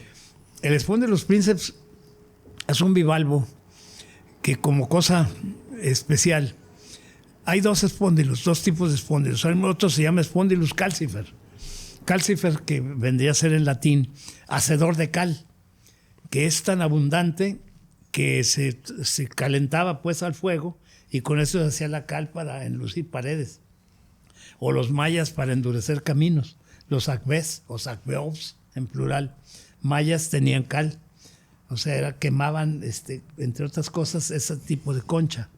El Spondylus Princeps es un bivalvo que como cosa especial, hay dos tipos de Spondylus. Hay otro se llama Spondylus calcifer. Calcifer, que vendría a ser en latín hacedor de cal, que es tan abundante que se calentaba pues al fuego y con eso se hacía la cal para enlucir paredes. O los mayas para endurecer caminos. Los acbés o sacbeos en plural. Mayas tenían cal. O sea, quemaban, entre otras cosas, ese tipo de concha.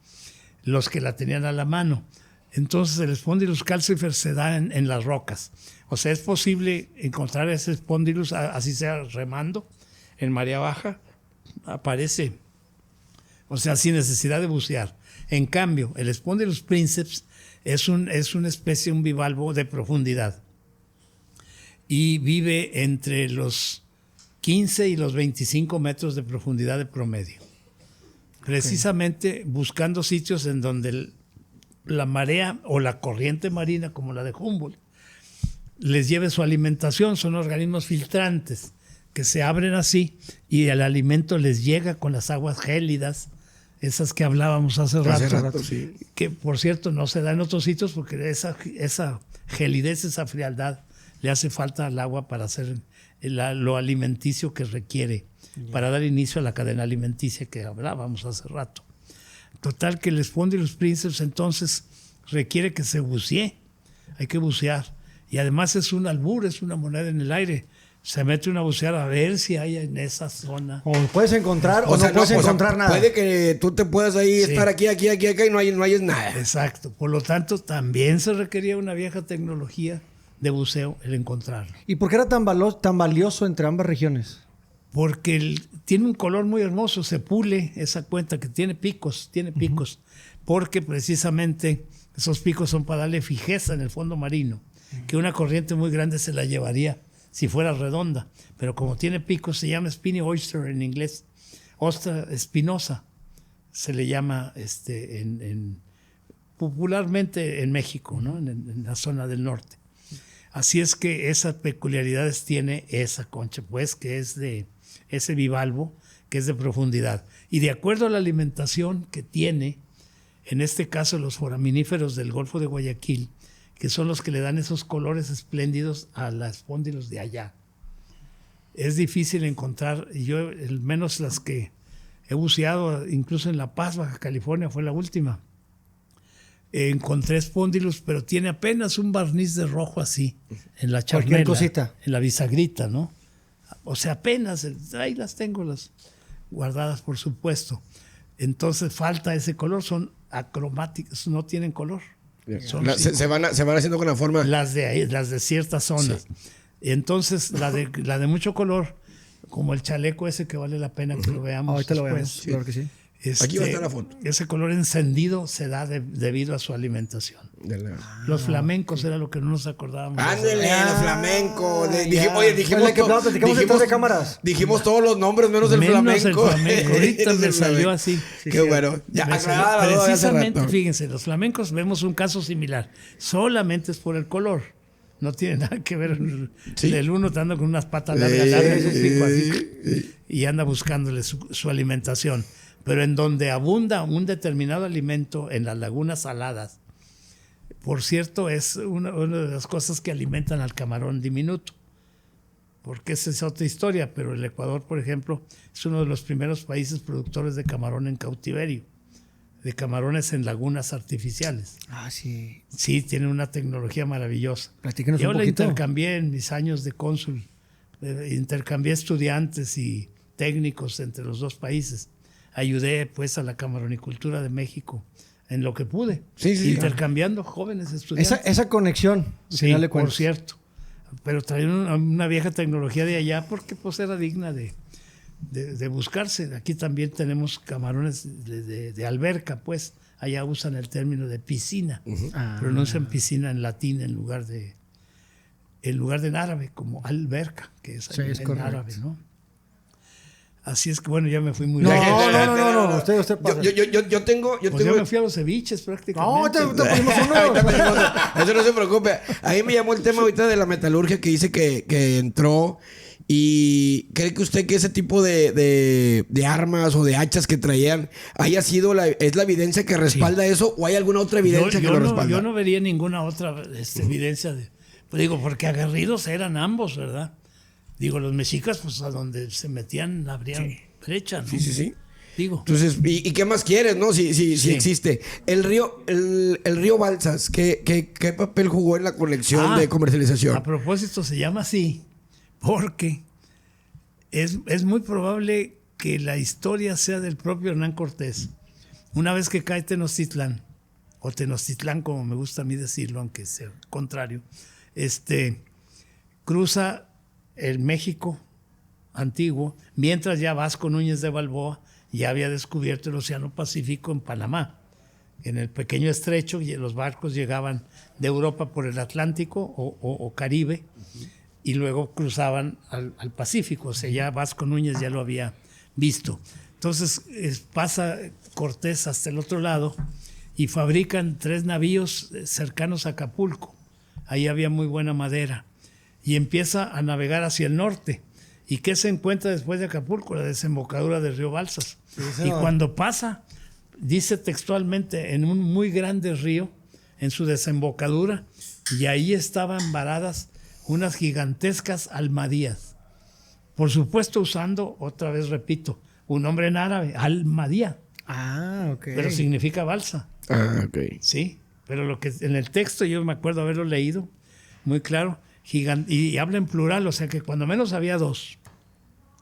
Los que la tenían a la mano. Entonces el Spondylus calcifer se da en las rocas. O sea, es posible encontrar ese Spondylus, así sea remando, en marea baja, aparece. O sea, sin necesidad de bucear. En cambio, el Spondylus princeps es una especie, un bivalvo de profundidad. Y vive entre los 15 y los 25 metros de profundidad de promedio. Precisamente buscando sitios en donde la marea o la corriente marina, como la de Humboldt, les lleve su alimentación. Son organismos filtrantes que se abren así y el alimento les llega con las aguas gélidas, esas que hablábamos hace rato, sí. que por cierto no se da en otros sitios porque esa gelidez, esa frialdad le hace falta al agua para hacer lo alimenticio que requiere, para dar inicio a la cadena alimenticia que hablábamos hace rato. Total que el Spondylus princeps entonces requiere que se bucee, hay que bucear. Y además es un albur, es una moneda en el aire. Se mete uno a bucear a ver si hay en esa zona. O puedes encontrar o sea, no puedes encontrar nada. Puede que tú te puedas ahí Sí. estar aquí y no hay nada. Exacto. Por lo tanto, también se requería una vieja tecnología de buceo el encontrarlo. ¿Y por qué era tan valioso entre ambas regiones? Porque tiene un color muy hermoso, se pule esa cuenta que tiene picos, porque precisamente esos picos son para darle fijeza en el fondo marino, que una corriente muy grande se la llevaría si fuera redonda, pero como tiene picos se llama spiny oyster en inglés, ostra espinosa, se le llama popularmente en México, ¿no? en la zona del norte. Así es que esas peculiaridades tiene esa concha, pues, que es de ese bivalvo, que es de profundidad. Y de acuerdo a la alimentación que tiene, en este caso los foraminíferos del Golfo de Guayaquil, que son los que le dan esos colores espléndidos a las Spondylus de allá. Es difícil encontrar, y yo, al menos las que he buceado, incluso en La Paz, Baja California, fue la última. Encontré Spondylus, pero tiene apenas un barniz de rojo así, en la charnela, cosita. en la bisagrita, ¿no? O sea, apenas, ahí las tengo, las guardadas, por supuesto. Entonces falta ese color, son acromáticas, no tienen color. Son Se van haciendo con la forma. las de ahí, las de ciertas zonas. Sí. Entonces, la de mucho color, como el chaleco ese que vale la pena que lo veamos. Ahorita lo después. vemos, sí. Claro que sí. Aquí va a estar la foto. Ese color encendido se da debido a su alimentación. Los flamencos era lo que no nos acordábamos. Ándele, el flamenco. Fue la que platicamos detrás de cámaras. Dijimos todos los nombres menos el Menos flamenco. el flamenco. Ahorita Menos me el salió flamenco. así. Qué bueno. Ya, Me salió. aclarada la duda de hace Precisamente, rato. fíjense, los flamencos vemos un caso similar. Solamente es por el color. No tiene nada que ver el uno estando con unas patas largas, un pico así, y anda buscándole su alimentación. Pero en donde abunda un determinado alimento, en las lagunas saladas, por cierto, es una de las cosas que alimentan al camarón diminuto, porque esa es otra historia, pero el Ecuador, por ejemplo, es uno de los primeros países productores de camarón en cautiverio, de camarones en lagunas artificiales. Ah, sí. Sí, tienen una tecnología maravillosa. Platíquenos Yo un la poquito. intercambié en mis años de cónsul. Intercambié estudiantes y técnicos entre los dos países. Ayudé pues a la camaronicultura de México en lo que pude, intercambiando jóvenes estudiantes. Esa conexión, al final de por cuentas. cierto. Pero traían una vieja tecnología de allá porque pues era digna de buscarse. Aquí también tenemos camarones de alberca, pues. Allá usan el término de piscina. Pronuncian piscina en latín en lugar de en árabe, como alberca, que es en árabe, ¿no? Así es que bueno, ya me fui muy lejos. No. Usted pasa. Yo tengo. Pues ya me fui a los ceviches prácticamente. No, te pusimos uno. Eso no se preocupe. A mí me llamó el tema ahorita de la metalurgia que dice que entró. ¿Y cree que usted que ese tipo de armas o de hachas que traían haya sido es la evidencia que respalda eso o hay alguna otra evidencia que lo respalda? Yo no vería ninguna otra evidencia pues digo, porque aguerridos eran ambos, ¿verdad? Digo, los mexicas, pues a donde se metían abrían brecha, ¿no? Sí. Digo. Entonces, ¿y qué más quieres, no? Si existe. El río Balsas, ¿qué papel jugó en la colección de comercialización? A propósito, se llama así porque es muy probable que la historia sea del propio Hernán Cortés. Una vez que cae Tenochtitlán, o Tenochtitlán como me gusta a mí decirlo, aunque sea contrario, cruza el México antiguo, mientras ya Vasco Núñez de Balboa ya había descubierto el Océano Pacífico en Panamá, en el pequeño estrecho, y los barcos llegaban de Europa por el Atlántico o Caribe, y luego cruzaban al Pacífico. O sea, ya Vasco Núñez ya lo había visto. Entonces pasa Cortés hasta el otro lado y fabrican 3 navíos cercanos a Acapulco. Ahí había muy buena madera. Y empieza a navegar hacia el norte. ¿Y qué se encuentra después de Acapulco? La desembocadura del río Balsas. Y cuando pasa, dice textualmente, en un muy grande río, en su desembocadura, y ahí estaban varadas unas gigantescas almadías. Por supuesto usando, otra vez repito, un nombre en árabe, almadía. Ah, ok. Pero significa balsa. Ah, ok. Sí, pero lo que en el texto yo me acuerdo haberlo leído, muy claro, y habla en plural, o sea que cuando menos había 2.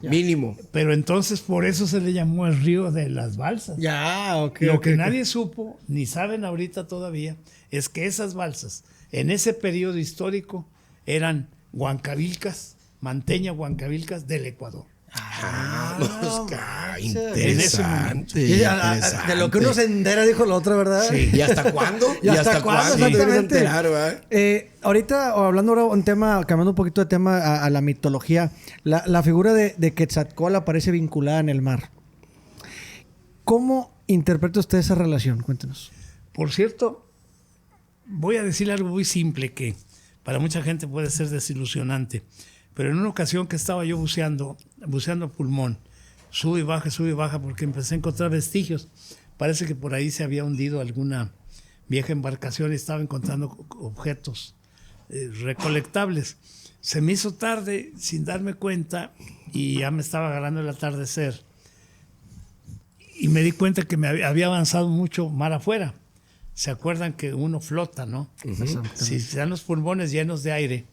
Ya. Mínimo. Pero entonces por eso se le llamó el río de las balsas. Ya, ok. Lo ok, que ok. nadie supo, ni saben ahorita todavía, es que esas balsas, en ese periodo histórico, eran huancavilcas, manteña huancavilcas del Ecuador. Interesante. De lo que uno se entera, dijo la otra, ¿verdad? Sí. ¿Y hasta cuándo? ¿Y hasta cuándo? Sí, te debes Exactamente. enterar, ¿verdad? Ahorita, o hablando ahora un tema, cambiando un poquito de tema a la mitología, la figura de Quetzalcóatl aparece vinculada en el mar. ¿Cómo interpreta usted esa relación? Cuéntenos. Por cierto, voy a decir algo muy simple que para mucha gente puede ser desilusionante, pero en una ocasión que estaba yo buceando a pulmón, sube y baja, porque empecé a encontrar vestigios. Parece que por ahí se había hundido alguna vieja embarcación y estaba encontrando objetos recolectables. Se me hizo tarde sin darme cuenta y ya me estaba agarrando el atardecer. Y me di cuenta que me había avanzado mucho mar afuera. ¿Se acuerdan que uno flota, no? Si se dan los pulmones llenos de aire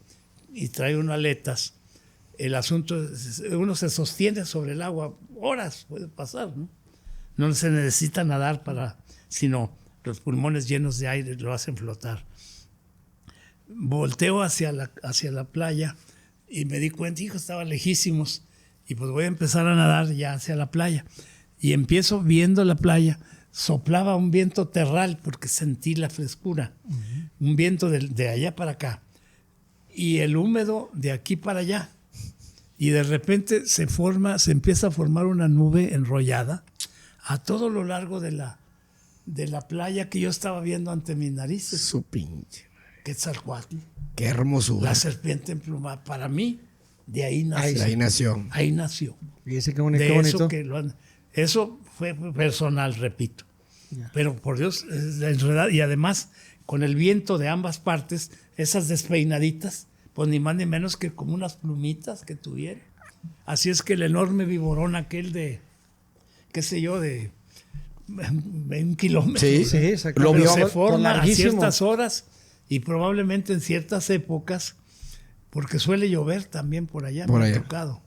y trae uno aletas, el asunto es, uno se sostiene sobre el agua, horas puede pasar, ¿no? No se necesita nadar sino los pulmones llenos de aire lo hacen flotar. Volteo hacia la playa y me di cuenta, hijo, estaba lejísimos, y pues voy a empezar a nadar ya hacia la playa. Y empiezo viendo la playa, soplaba un viento terral porque sentí la frescura, un viento de allá para acá, y el húmedo de aquí para allá. Y de repente se empieza a formar una nube enrollada a todo lo largo de la playa que yo estaba viendo ante mis narices. Su pinche. Quetzalcóatl, Qué hermosura. la serpiente emplumada. Para mí, de ahí nació. Ahí nació. Ahí nació. Y ese qué bonito. De Qué eso bonito. eso fue personal, repito. Ya. Pero por Dios, y además, con el viento de ambas partes, esas despeinaditas, pues ni más ni menos que como unas plumitas que tuvieron. Así es que el enorme viborón aquel de, qué sé yo, de 1 kilómetro. Sí, Sí, exacto. Lo Pero vio se forma a larguísimo. ciertas horas y probablemente en ciertas épocas, porque suele llover también por allá. Por me allá. ha tocado.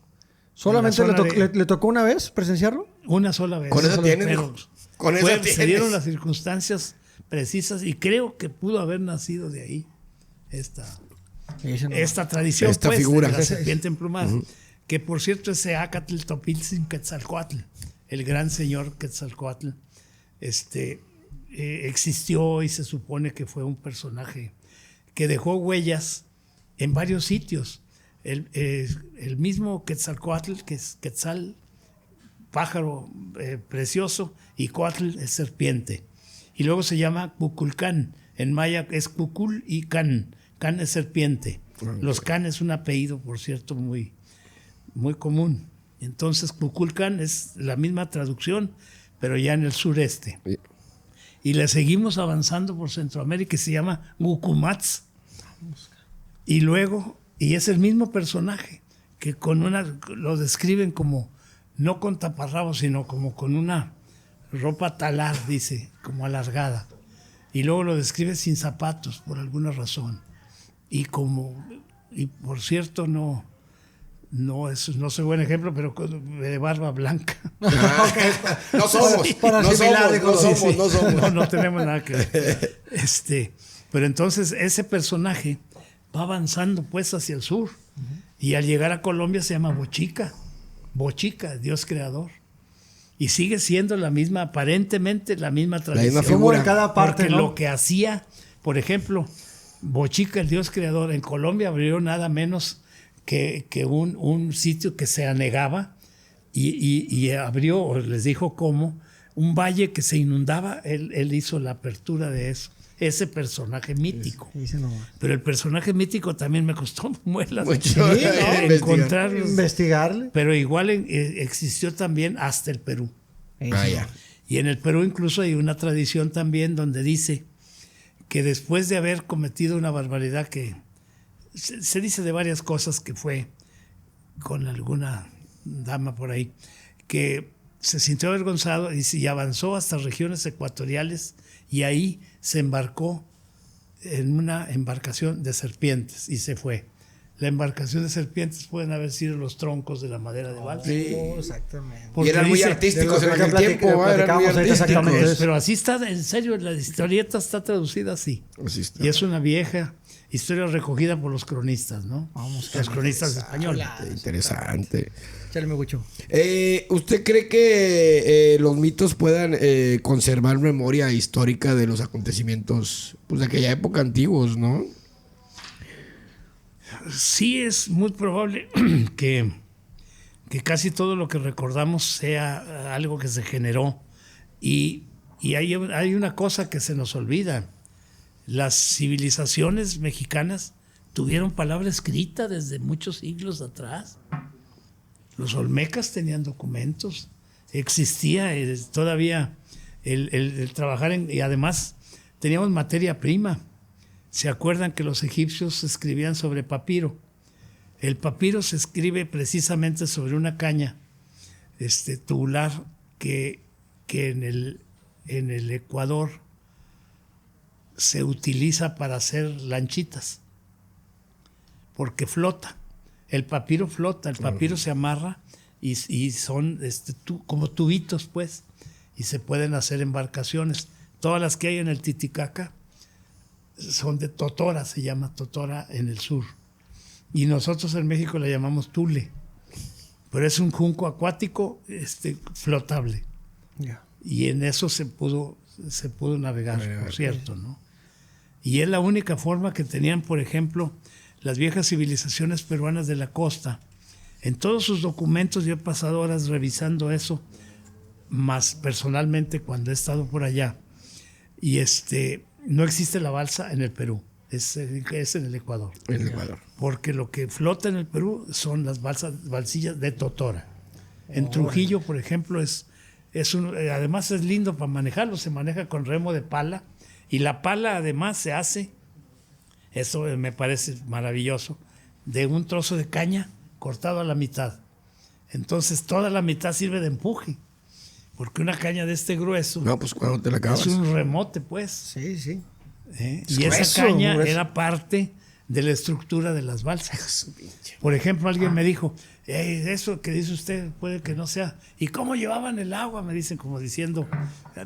¿Solamente En la zona le tocó una vez presenciarlo? Una sola vez. Con eso tienes, Pero mijo. Con eso se tienes. dieron las circunstancias precisas y creo que pudo haber nacido de ahí esta tradición, Esta pues, figura. de la serpiente emplumada. Que por cierto, ese Acatl Topiltzin Quetzalcóatl, el gran señor Quetzalcóatl, existió y se supone que fue un personaje que dejó huellas en varios sitios. El mismo Quetzalcóatl, que es Quetzal, pájaro precioso, y Coatl es serpiente. Y luego se llama Cuculcán. En maya es Cucul y Can. Can es serpiente. Los Can es un apellido, por cierto, muy, muy común. Entonces Cuculcán es la misma traducción, pero ya en el sureste. Y le seguimos avanzando por Centroamérica y se llama Gucumatz. Y luego, y es el mismo personaje, que lo describen como, no con taparrabos, sino como con una ropa talar, dice, como alargada. Y luego lo describe sin zapatos, por alguna razón. Y por cierto, no soy buen ejemplo, pero de barba blanca. No somos. Para asimilar de color. No somos. No tenemos nada que ver. Pero entonces ese personaje va avanzando pues hacia el sur. Y al llegar a Colombia se llama Bochica. Bochica, Dios creador. Y sigue siendo la misma, aparentemente la misma tradición. misma figura. Como en cada parte, Porque ¿no? lo que hacía, por ejemplo, Bochica, el Dios creador, en Colombia abrió nada menos que un sitio que se anegaba y abrió, o les dijo cómo, un valle que se inundaba. Él hizo la apertura de eso. Ese personaje mítico. Dice no. Pero el personaje mítico también me costó muelas Mucho. encontrarlos. Investigarle. Pero igual existió también hasta el Perú. Vaya. Y en el Perú incluso hay una tradición también donde dice que después de haber cometido una barbaridad que se dice de varias cosas que fue con alguna dama por ahí, que se sintió avergonzado y avanzó hasta regiones ecuatoriales y ahí se embarcó en una embarcación de serpientes y se fue. La embarcación de serpientes pueden haber sido los troncos de la madera de balsa. Sí. Exactamente. Y Porque eran muy dice- artísticos de en lo aquel que tiempo. Eran muy platicamos ahorita artísticos. exactamente. Entonces- Pero así está, en serio, la historieta está traducida así. Así está. Y es una vieja historia recogida por los cronistas, ¿no? Los cronistas españoles. Interesante. Échale mucho. ¿Usted cree que los mitos puedan conservar memoria histórica de los acontecimientos pues, de aquella época antiguos, no? Sí es muy probable que casi todo lo que recordamos sea algo que se generó. Y hay una cosa que se nos olvida. Las civilizaciones mexicanas tuvieron palabra escrita desde muchos siglos atrás. Los olmecas tenían documentos. Existía todavía el trabajar y además teníamos materia prima. ¿Se acuerdan que los egipcios escribían sobre papiro? El papiro se escribe precisamente sobre una caña tubular que en el Ecuador se utiliza para hacer lanchitas, porque flota. El papiro flota, el papiro se amarra y son como tubitos, pues, y se pueden hacer embarcaciones. Todas las que hay en el Titicaca son de totora, se llama totora en el sur. Y nosotros en México la llamamos tule. Pero es un junco acuático flotable. Ya. Y en eso se pudo navegar, por cierto, ¿no? Y es la única forma que tenían, por ejemplo, las viejas civilizaciones peruanas de la costa. En todos sus documentos, yo he pasado horas revisando eso, más personalmente cuando he estado por allá. Y no existe la balsa en el Perú. es en el Ecuador. En el Ecuador. Porque lo que flota en el Perú son las balsillas de totora. En Trujillo, por ejemplo, además es lindo para manejarlo, se maneja con remo de pala y la pala además se hace, eso me parece maravilloso, de un trozo de caña cortado a la mitad. Entonces toda la mitad sirve de empuje, porque una caña de este grueso No, pues cuando te la acabas. es un remote, pues. Sí, sí. Y esa caña era parte de la estructura de las balsas. Por ejemplo, alguien me dijo, eso que dice usted puede que no sea. ¿Y cómo llevaban el agua? Me dicen, como diciendo,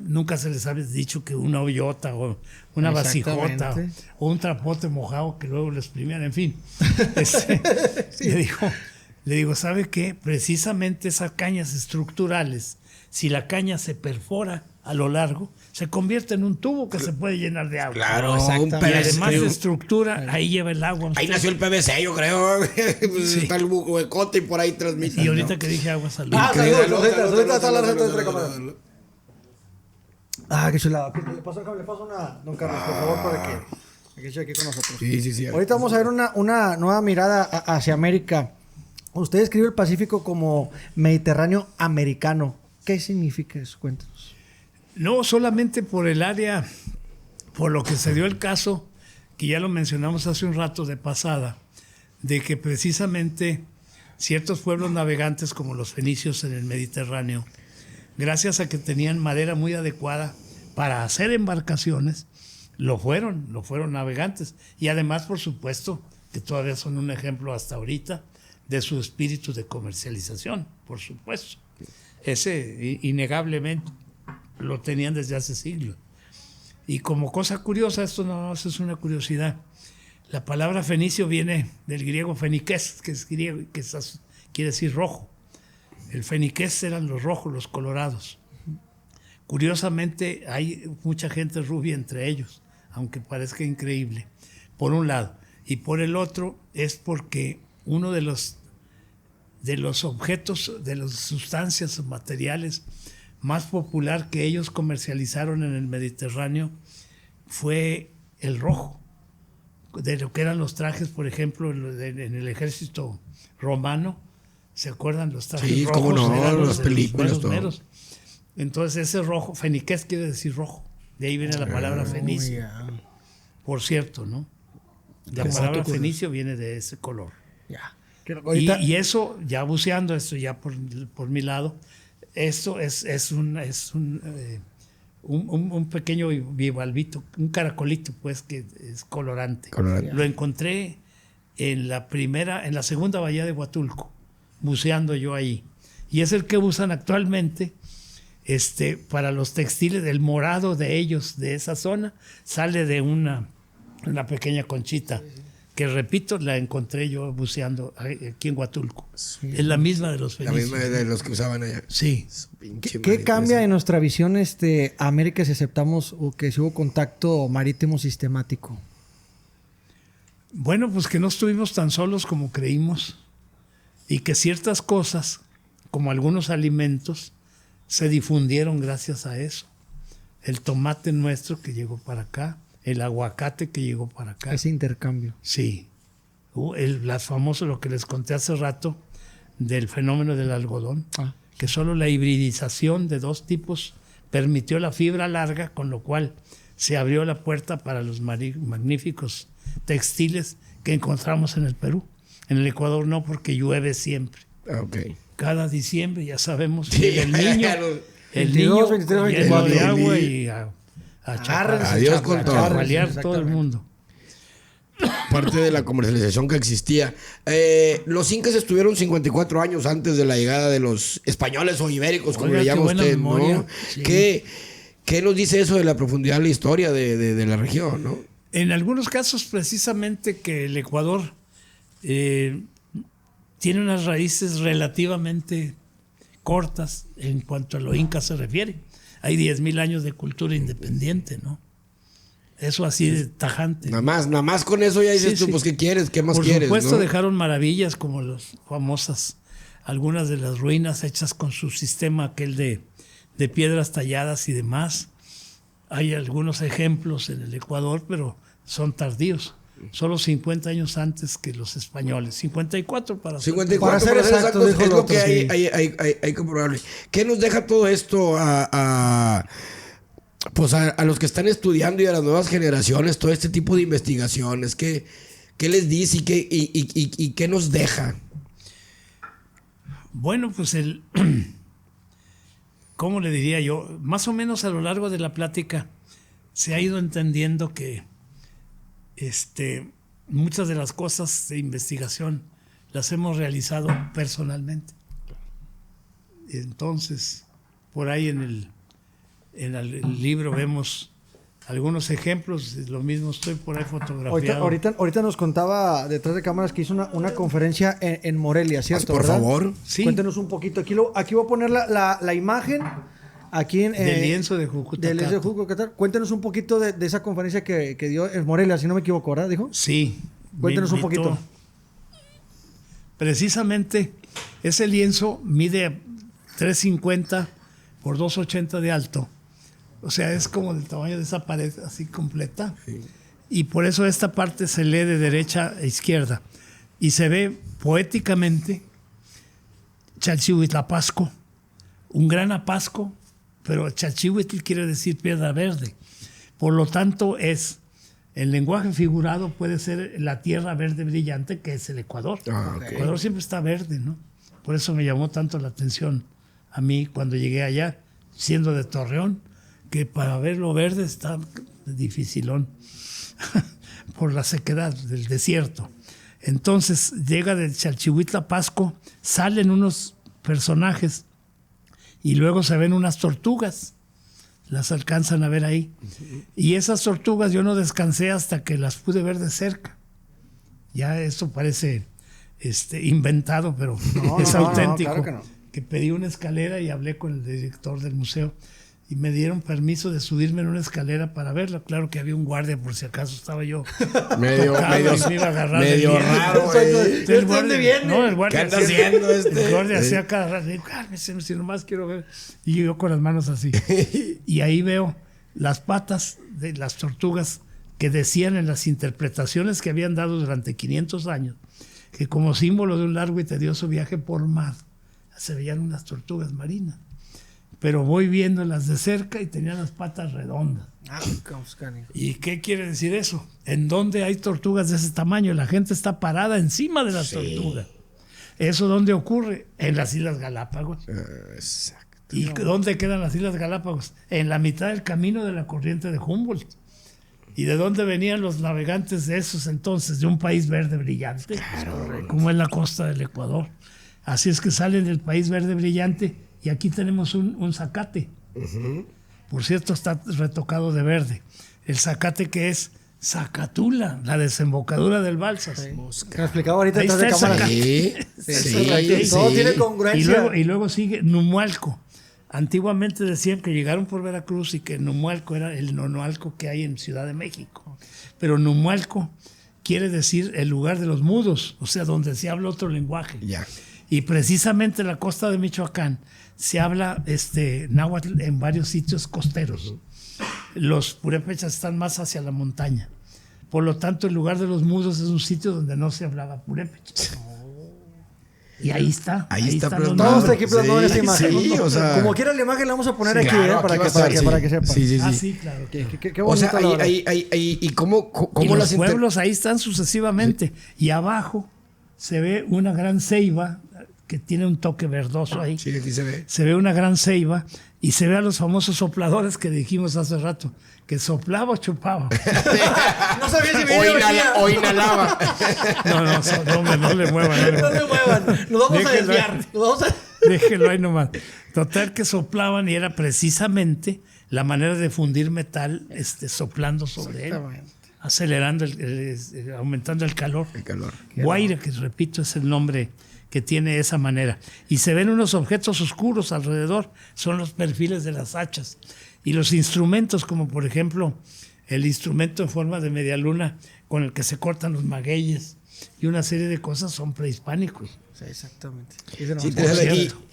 nunca se les había dicho que una hoyota o una vasijota o un trapote mojado que luego lo exprimían, en fin. Sí. Le digo, ¿sabe qué? Precisamente esas cañas estructurales, si la caña se perfora a lo largo, se convierte en un tubo que se puede llenar de agua. Claro, y además de estructura, ahí lleva el agua. Ahí nació el PVC, yo creo. Sí. Está el huecote y por ahí transmite. Y ahorita que dije agua, salud. Salud, ahorita está la receta entre cámaras. Qué chulada. Le paso una, don Carlos, por favor, para que esté aquí con nosotros. Sí. Ahorita vamos a ver una nueva mirada hacia América. Usted escribe el Pacífico como Mediterráneo americano. ¿Qué significa eso? Cuéntanos. No, solamente por el área, por lo que se dio el caso, que ya lo mencionamos hace un rato de pasada, de que precisamente ciertos pueblos navegantes como los fenicios en el Mediterráneo, gracias a que tenían madera muy adecuada para hacer embarcaciones, lo fueron navegantes. Y además, por supuesto, que todavía son un ejemplo hasta ahorita de su espíritu de comercialización, por supuesto. Ese innegablemente lo tenían desde hace siglos. Y como cosa curiosa, esto no es una curiosidad, la palabra fenicio viene del griego feniques, que es griego, que quiere decir rojo. El feniques eran los rojos, los colorados. Curiosamente, hay mucha gente rubia entre ellos, aunque parezca increíble, por un lado. Y por el otro es porque uno de los objetos, de las sustancias o materiales más popular que ellos comercializaron en el Mediterráneo fue el rojo, de lo que eran los trajes, por ejemplo, en el ejército romano. ¿Se acuerdan los trajes sí, rojos? Cómo no, eran las películas, todo. meros. Entonces ese rojo, feniques quiere decir rojo, de ahí viene la palabra fenicio. Por cierto, ¿no? La palabra fenicio viene de ese color. Ya. Y eso, ya buceando, esto ya por mi lado, esto es un pequeño bivalvito, un caracolito, pues, que es colorante. Lo encontré en la segunda bahía de Huatulco, buceando yo ahí. Y es el que usan actualmente para los textiles. Del morado de ellos, de esa zona, sale de una pequeña conchita. Que repito, la encontré yo buceando aquí en Huatulco. Sí. Es la misma de los fenicios. La misma de los que usaban allá. Sí. ¿Qué cambia en nuestra visión América si aceptamos o que si hubo contacto marítimo sistemático? Bueno, pues que no estuvimos tan solos como creímos y que ciertas cosas, como algunos alimentos, se difundieron gracias a eso. El tomate nuestro que llegó para acá, el aguacate que llegó para acá. Ese intercambio. Sí. Las famosas, lo que les conté hace rato, del fenómeno del algodón, que solo la hibridización de dos tipos permitió la fibra larga, con lo cual se abrió la puerta para los magníficos textiles que encontramos en el Perú. En el Ecuador no, porque llueve siempre. Okay. Cada diciembre, ya sabemos, Sí, el niño lleno de agua y a adiós con todo. A balear todo el mundo. Parte de la comercialización que existía. Los incas estuvieron 54 años antes de la llegada de los españoles o ibéricos, como le llama usted, ¿no? Sí. ¿Qué nos dice eso de la profundidad de la historia de la región, no? En algunos casos, precisamente, que el Ecuador tiene unas raíces relativamente cortas en cuanto a lo inca se refiere. Hay 10,000 años de cultura independiente, ¿no? Eso así de tajante. Nada más con eso ya dices tú, pues, ¿qué quieres? ¿Qué más quieres? Por supuesto, ¿no? dejaron maravillas como las famosas, algunas de las ruinas hechas con su sistema aquel de piedras talladas y demás. Hay algunos ejemplos en el Ecuador, pero son tardíos. Solo 50 años antes que los españoles. 54 para 54 para ser exactos, es dijo lo el que otro, hay que probarle. ¿Qué nos deja todo esto pues a los que están estudiando y a las nuevas generaciones, todo este tipo de investigaciones? ¿Qué les dice y qué nos deja? Bueno, pues ¿cómo le diría yo? Más o menos a lo largo de la plática se ha ido entendiendo que muchas de las cosas de investigación las hemos realizado personalmente. Entonces, por ahí en el libro vemos algunos ejemplos, lo mismo estoy por ahí fotografiado. Ahorita nos contaba detrás de cámaras que hizo una conferencia en Morelia, ¿cierto? Por ¿verdad? favor. Sí. Cuéntenos un poquito. Aquí voy a poner la imagen. Aquí Del lienzo de Jucuta. Del lienzo de Jucuta. Cuéntenos un poquito de esa conferencia que dio en Morelia, si no me equivoco, ¿verdad? ¿Dijo? Sí. Cuéntenos un poquito. Precisamente ese lienzo mide 3.50 por 2.80 de alto. O sea, es como del tamaño de esa pared así completa. Sí. Y por eso esta parte se lee de derecha a izquierda. Y se ve poéticamente Chalchihuitlapasco, un gran apasco, pero Chalchihuitl quiere decir piedra verde. Por lo tanto, el lenguaje figurado puede ser la tierra verde brillante, que es el Ecuador. Okay. El Ecuador siempre está verde, ¿no? Por eso me llamó tanto la atención a mí cuando llegué allá, siendo de Torreón, que para verlo verde está dificilón por la sequedad del desierto. Entonces llega del Chalchihuitlapasco, salen unos personajes y luego se ven unas tortugas, las alcanzan a ver ahí. Y esas tortugas yo no descansé hasta que las pude ver de cerca. Ya esto parece inventado, pero es auténtico. Claro que no. Que pedí una escalera y hablé con el director del museo y me dieron permiso de subirme en una escalera para verlo. Claro que había un guardia por si acaso estaba yo medio me iba a agarrar raro. El guardia, no, el guardia, ¿qué anda haciendo el guardia hacía cada rato. Digo, cálmese, si nomás quiero ver. Y yo con las manos así. Y ahí veo las patas de las tortugas que decían en las interpretaciones que habían dado durante 500 años que como símbolo de un largo y tedioso viaje por mar se veían unas tortugas marinas. Pero voy viéndolas de cerca y tenían las patas redondas. ¿Y qué quiere decir eso? ¿En dónde hay tortugas de ese tamaño? La gente está parada encima de las tortugas. ¿Eso dónde ocurre? En las Islas Galápagos. Exacto. ¿Y dónde quedan las Islas Galápagos? En la mitad del camino de la corriente de Humboldt. ¿Y de dónde venían los navegantes de esos entonces? De un país verde brillante, claro, como es la costa del Ecuador. Así es que salen del país verde brillante y aquí tenemos un zacate. Uh-huh. Por cierto, está retocado de verde. El zacate que es Zacatula, la desembocadura del Balsas. Sí. Me explicaba ahorita detrás de cámara. Sí. Todo tiene congruencia. Y luego sigue Numualco. Antiguamente decían que llegaron por Veracruz y que Numualco era el nonoalco que hay en Ciudad de México. Pero Numualco quiere decir el lugar de los mudos, o sea, donde se habla otro lenguaje. Ya. Y precisamente en la costa de Michoacán se habla náhuatl en varios sitios costeros. Los purépechas están más hacia la montaña. Por lo tanto, el lugar de los mudos es un sitio donde no se hablaba purépecha. Y ahí está. Ahí está todo está aquí plasmado en esta imagen. Sí, o sea, como quiera la imagen la vamos a poner aquí, claro, para que sepan. Sí, claro. Qué bonito, o sea, y cómo y los pueblos ahí están sucesivamente. Sí. Y abajo se ve una gran ceiba que tiene un toque verdoso ahí. Sí, aquí se ve. Se ve una gran ceiba y se ve a los famosos sopladores que dijimos hace rato, que soplaba o chupaba. No sabía si venía o inhalaba. No le muevan. No le muevan. Nos vamos a desviar. Déjenlo ahí nomás. Total que soplaban y era precisamente la manera de fundir metal soplando sobre él. Acelerando, aumentando el calor. Guaire, que repito es el nombre que tiene esa manera. Y se ven unos objetos oscuros alrededor, son los perfiles de las hachas. Y los instrumentos, como por ejemplo el instrumento en forma de media luna con el que se cortan los magueyes, y una serie de cosas son prehispánicos. Sí, exactamente.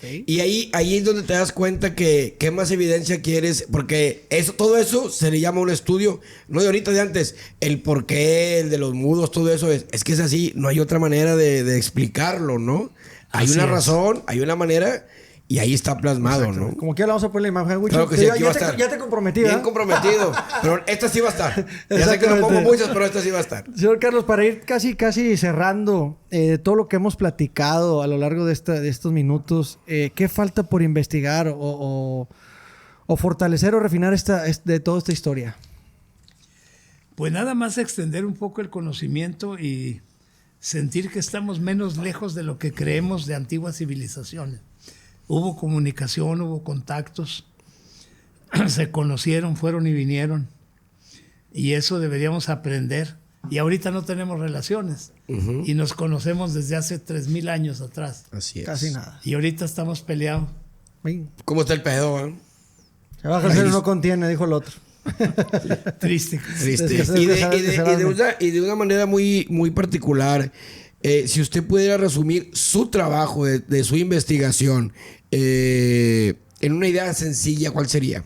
Sí, y ahí es donde te das cuenta que qué más evidencia quieres, porque todo eso se le llama un estudio, no de ahorita, de antes, el porqué, el de los mudos, todo eso es que es así, no hay otra manera de explicarlo, ¿no? Hay una razón, hay una manera, y ahí está plasmado, ¿no? Como que ya la vamos a poner la imagen, Wicho. Claro que sí, aquí va a estar. Ya te comprometí, Bien comprometido, pero esta sí va a estar. Ya sé que no pongo muchas, pero esta sí va a estar. Señor Carlos, para ir casi cerrando todo lo que hemos platicado a lo largo de estos minutos, ¿qué falta por investigar o fortalecer o refinar de toda esta historia? Pues nada más extender un poco el conocimiento y sentir que estamos menos lejos de lo que creemos de antiguas civilizaciones. Hubo comunicación, hubo contactos, se conocieron, fueron y vinieron. Y eso deberíamos aprender. Y ahorita no tenemos relaciones. Y nos conocemos desde hace 3,000 años atrás. Así es. Casi nada. Y ahorita estamos peleados. ¿Cómo está el pedo, eh? Se baja el cero, no contiene, dijo el otro. Triste. Y de una manera muy, muy particular, si usted pudiera resumir su trabajo de su investigación en una idea sencilla, ¿cuál sería?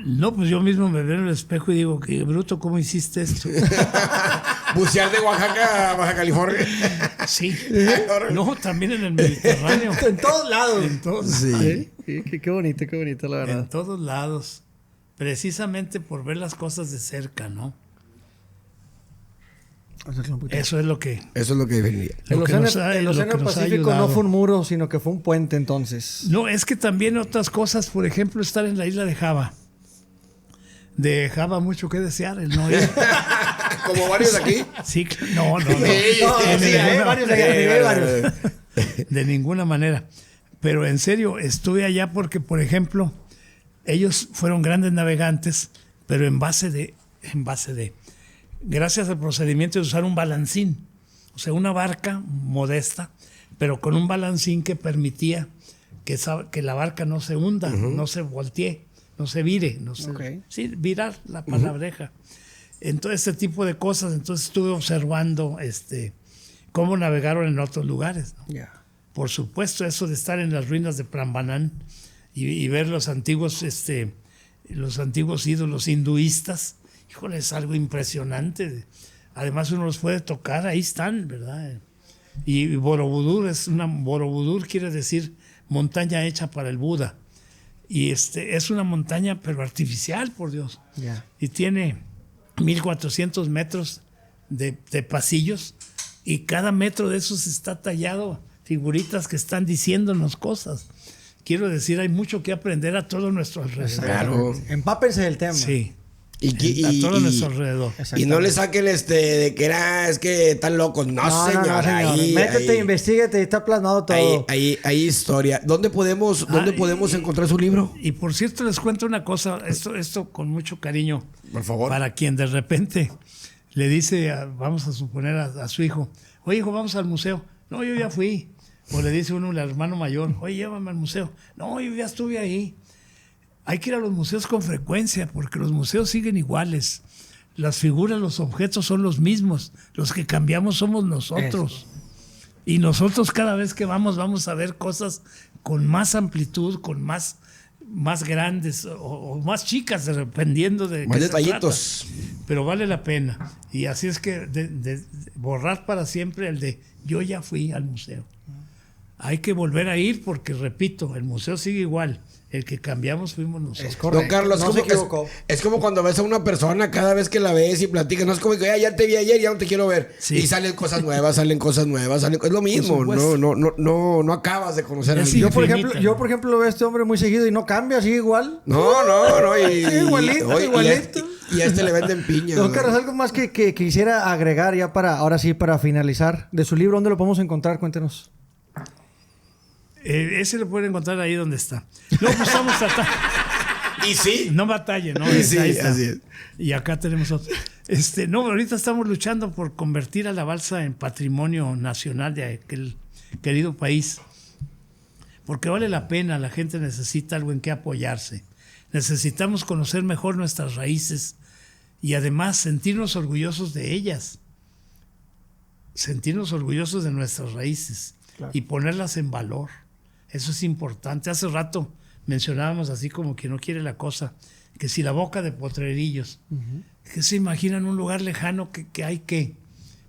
No, pues yo mismo me veo en el espejo y digo, qué bruto, ¿cómo hiciste esto? Bucear de Oaxaca a Baja California. Sí. No, también en el Mediterráneo. En todos lados. En todos. Sí. Sí, qué bonito, la verdad. En todos lados. Precisamente por ver las cosas de cerca, ¿no? Eso es lo que... Eso es lo que venía. El Océano Pacífico no fue un muro, ssino que fue un puente entonces. No, es que también otras cosas, por ejemplo, estar en la isla de Java. Dejaba mucho que desear el no ir. Como varios aquí. Sí, no. Varios. De ninguna manera. Pero en serio, estuve allá porque, por ejemplo, ellos fueron grandes navegantes, pero en base de, gracias al procedimiento de usar un balancín, o sea, una barca modesta, pero con un balancín que permitía que la barca no se hunda, no se voltee, no se vire, sí, virar la palabreja. Entonces, este tipo de cosas. Entonces estuve observando cómo navegaron en otros lugares, ¿no? Yeah. Por supuesto, eso de estar en las ruinas de Prambanan y ver los antiguos ídolos hinduistas, híjole, es algo impresionante. Además, uno los puede tocar, ahí están, ¿verdad? Y Borobudur Borobudur quiere decir montaña hecha para el Buda. Y es una montaña, pero artificial, por Dios. Yeah. Y tiene 1,400 metros de pasillos, y cada metro de esos está tallado figuritas que están diciéndonos cosas. Quiero decir, hay mucho que aprender a todo nuestro alrededor. Claro. Empápense del tema. Sí. Y a todo nuestro alrededor. Y no le saquen de que es que están locos. No, señor. Ahí, métete, investígate, está plasmado todo. Hay historia. ¿Dónde podemos encontrar su libro? Y por cierto, les cuento una cosa, esto con mucho cariño. Por favor. Para quien de repente le dice, vamos a suponer a su hijo, oye, hijo, vamos al museo. No, yo ya fui. O le dice uno al hermano mayor, oye, llévame al museo. No, yo ya estuve ahí. Hay que ir a los museos con frecuencia, porque los museos siguen iguales. Las figuras, los objetos son los mismos. Los que cambiamos somos nosotros. Eso. Y nosotros cada vez que vamos a ver cosas con más amplitud, con más grandes o más chicas, dependiendo de más qué detallitos. Se trata. Pero vale la pena. Y así es que de borrar para siempre el de yo ya fui al museo. Hay que volver a ir porque, repito, el museo sigue igual. El que cambiamos fuimos nosotros. Es correcto. Don Carlos, es como cuando ves a una persona, cada vez que la ves y platicas, no es como que ya te vi ayer, ya no te quiero ver. Sí. Y salen cosas nuevas, es lo mismo. No acabas de conocer a alguien. Yo, por ejemplo, veo a este hombre muy seguido y no cambia, sigue igual. No. Igualito. Y a este le venden piña. Don Carlos, algo más que quisiera agregar ya para finalizar de su libro, ¿dónde lo podemos encontrar? Cuéntenos. Ese lo pueden encontrar ahí donde está. No, pues estamos tratando. Y sí. No batalle, ¿no? Y sí, ahí está. Así es. Y acá tenemos otro. No, ahorita estamos luchando por convertir a la balsa en patrimonio nacional de aquel querido país. Porque vale la pena, la gente necesita algo en que apoyarse. Necesitamos conocer mejor nuestras raíces y además sentirnos orgullosos de ellas. sentirnos orgullosos de nuestras raíces y ponerlas en valor. Eso es importante. Hace rato mencionábamos así como que no quiere la cosa, que si la Boca de Potrerillos, que se imaginan un lugar lejano que hay que,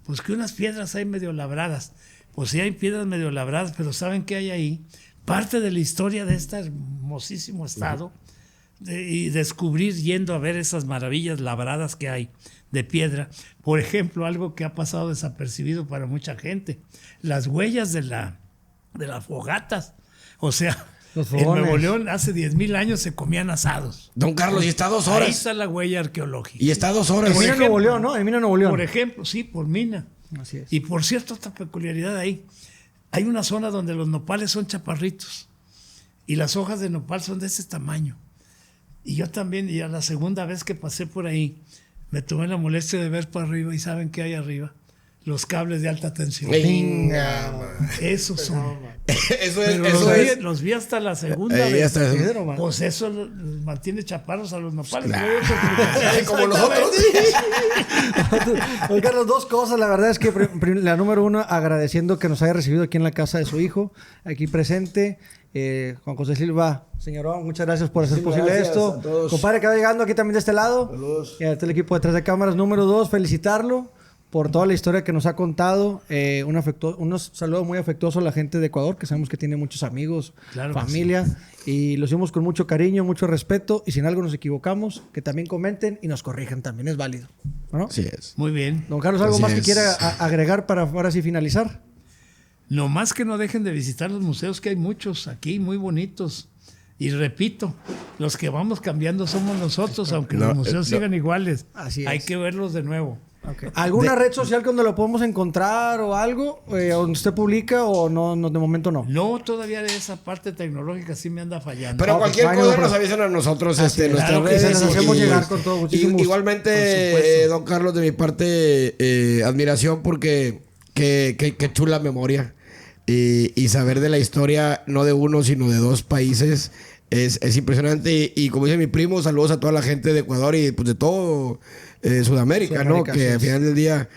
pues que unas piedras hay medio labradas. Pues sí hay piedras medio labradas, pero ¿saben qué hay ahí? Parte de la historia de este hermosísimo estado y descubrir yendo a ver esas maravillas labradas que hay de piedra. Por ejemplo, algo que ha pasado desapercibido para mucha gente, las huellas de las fogatas. O sea, en Nuevo León hace 10,000 años se comían asados. Don Carlos, y está 2 horas. Ahí está la huella arqueológica. Y está 2 horas. En Mina, Nuevo León, ¿no? En Mina, Nuevo León. Por ejemplo, sí, por Mina. Así es. Y por cierto, otra peculiaridad ahí. Hay una zona donde los nopales son chaparritos y las hojas de nopal son de ese tamaño. Y yo también, y a la segunda vez que pasé por ahí, me tomé la molestia de ver para arriba y ¿saben qué hay arriba? Los cables de alta tensión. Venga, Esos son. Eso Pero los vi hasta la segunda vez. Hasta Pues eso los mantiene chaparros a los nopales. como nosotros. Don Carlos, 2 cosas. La verdad es que la número 1, agradeciendo que nos haya recibido aquí en la casa de su hijo, aquí presente. Juan José Silva, señorón, muchas gracias por hacer posible esto. Compadre que va llegando aquí también de este lado. Saludos. Y a todo el equipo detrás de cámaras. Número 2, felicitarlo por toda la historia que nos ha contado. Un saludo muy afectuoso a la gente de Ecuador, que sabemos que tiene muchos amigos, claro, familia, y los hicimos con mucho cariño, mucho respeto, y si en algo nos equivocamos, que también comenten y nos corrijan, también es válido, ¿no? Así es. Muy bien. Don Carlos, ¿algo Así más que es. quiera agregar para ahora sí finalizar? No más que no dejen de visitar los museos, que hay muchos aquí muy bonitos. Y repito, los que vamos cambiando somos nosotros, aunque los museos sigan iguales. Así es. Hay que verlos de nuevo. Okay. ¿Alguna red social donde lo podemos encontrar o algo? ¿Donde usted publica o no, de momento no? No, todavía de esa parte tecnológica sí me anda fallando. Pero cualquier cosa nos avisan a nosotros en nuestras redes. Se las hacemos llegar con todo muchísimo gusto. Igualmente, don Carlos, de mi parte, admiración porque qué chula memoria. Y saber de la historia, no de uno, sino de 2 países, es impresionante. Y como dice mi primo, saludos a toda la gente de Ecuador y pues de todo Sudamérica, ¿no? Que al final del día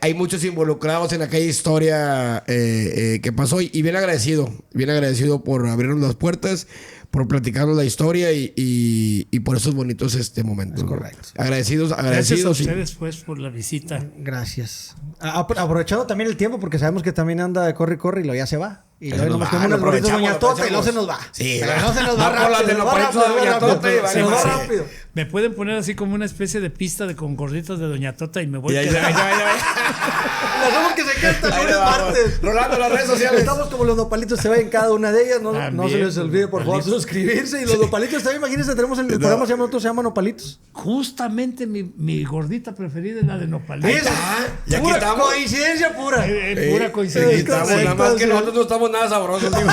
hay muchos involucrados en aquella historia que pasó. Y bien agradecido por abrirnos las puertas, por platicarnos la historia y por esos bonitos momentos. Es correcto. ¿No? Agradecidos. Gracias a ustedes, pues, por la visita. Gracias. Aprovechando también el tiempo, porque sabemos que también anda de corre y luego ya se va. Y luego nos comemos unas gorditas de Doña Tota y luego se nos va. Sí, no se nos va por las de los palitos de Doña Tota y se nos va sí. rápido. Me pueden poner así como una especie de pista con gorditas de Doña Tota y me voy Y a ahí quedar. Le hacemos que se quede hasta Ahí lunes, vamos. martes. Rolando las redes sociales. Estamos como los nopalitos, se va en cada una de ellas. No También, se les olvide, por favor, nopalitos. suscribirse. Y los nopalitos también, imagínense, tenemos el programa se llama Nopalitos. Justamente mi gordita preferida es la de nopalitos. Y aquí Pura estamos. coincidencia pura. Pura coincidencia. Estamos, nada más que nosotros no estamos nada sabrosos. Digo.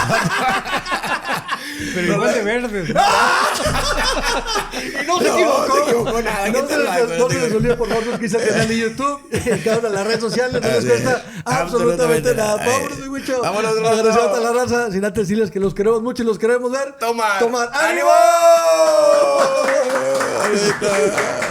Pero igual de verdes. Y no se equivocó. Nada. No se les olvide, por favor, suscribirse al canal de YouTube, cada una de las redes sociales, no les cuesta absolutamente nada. Vámonos, mi mucho. Vámonos, Gracias a la raza. Sin antes decirles que los queremos mucho y los queremos ver. Toma. ¡Ánimo! ¡Ánimo!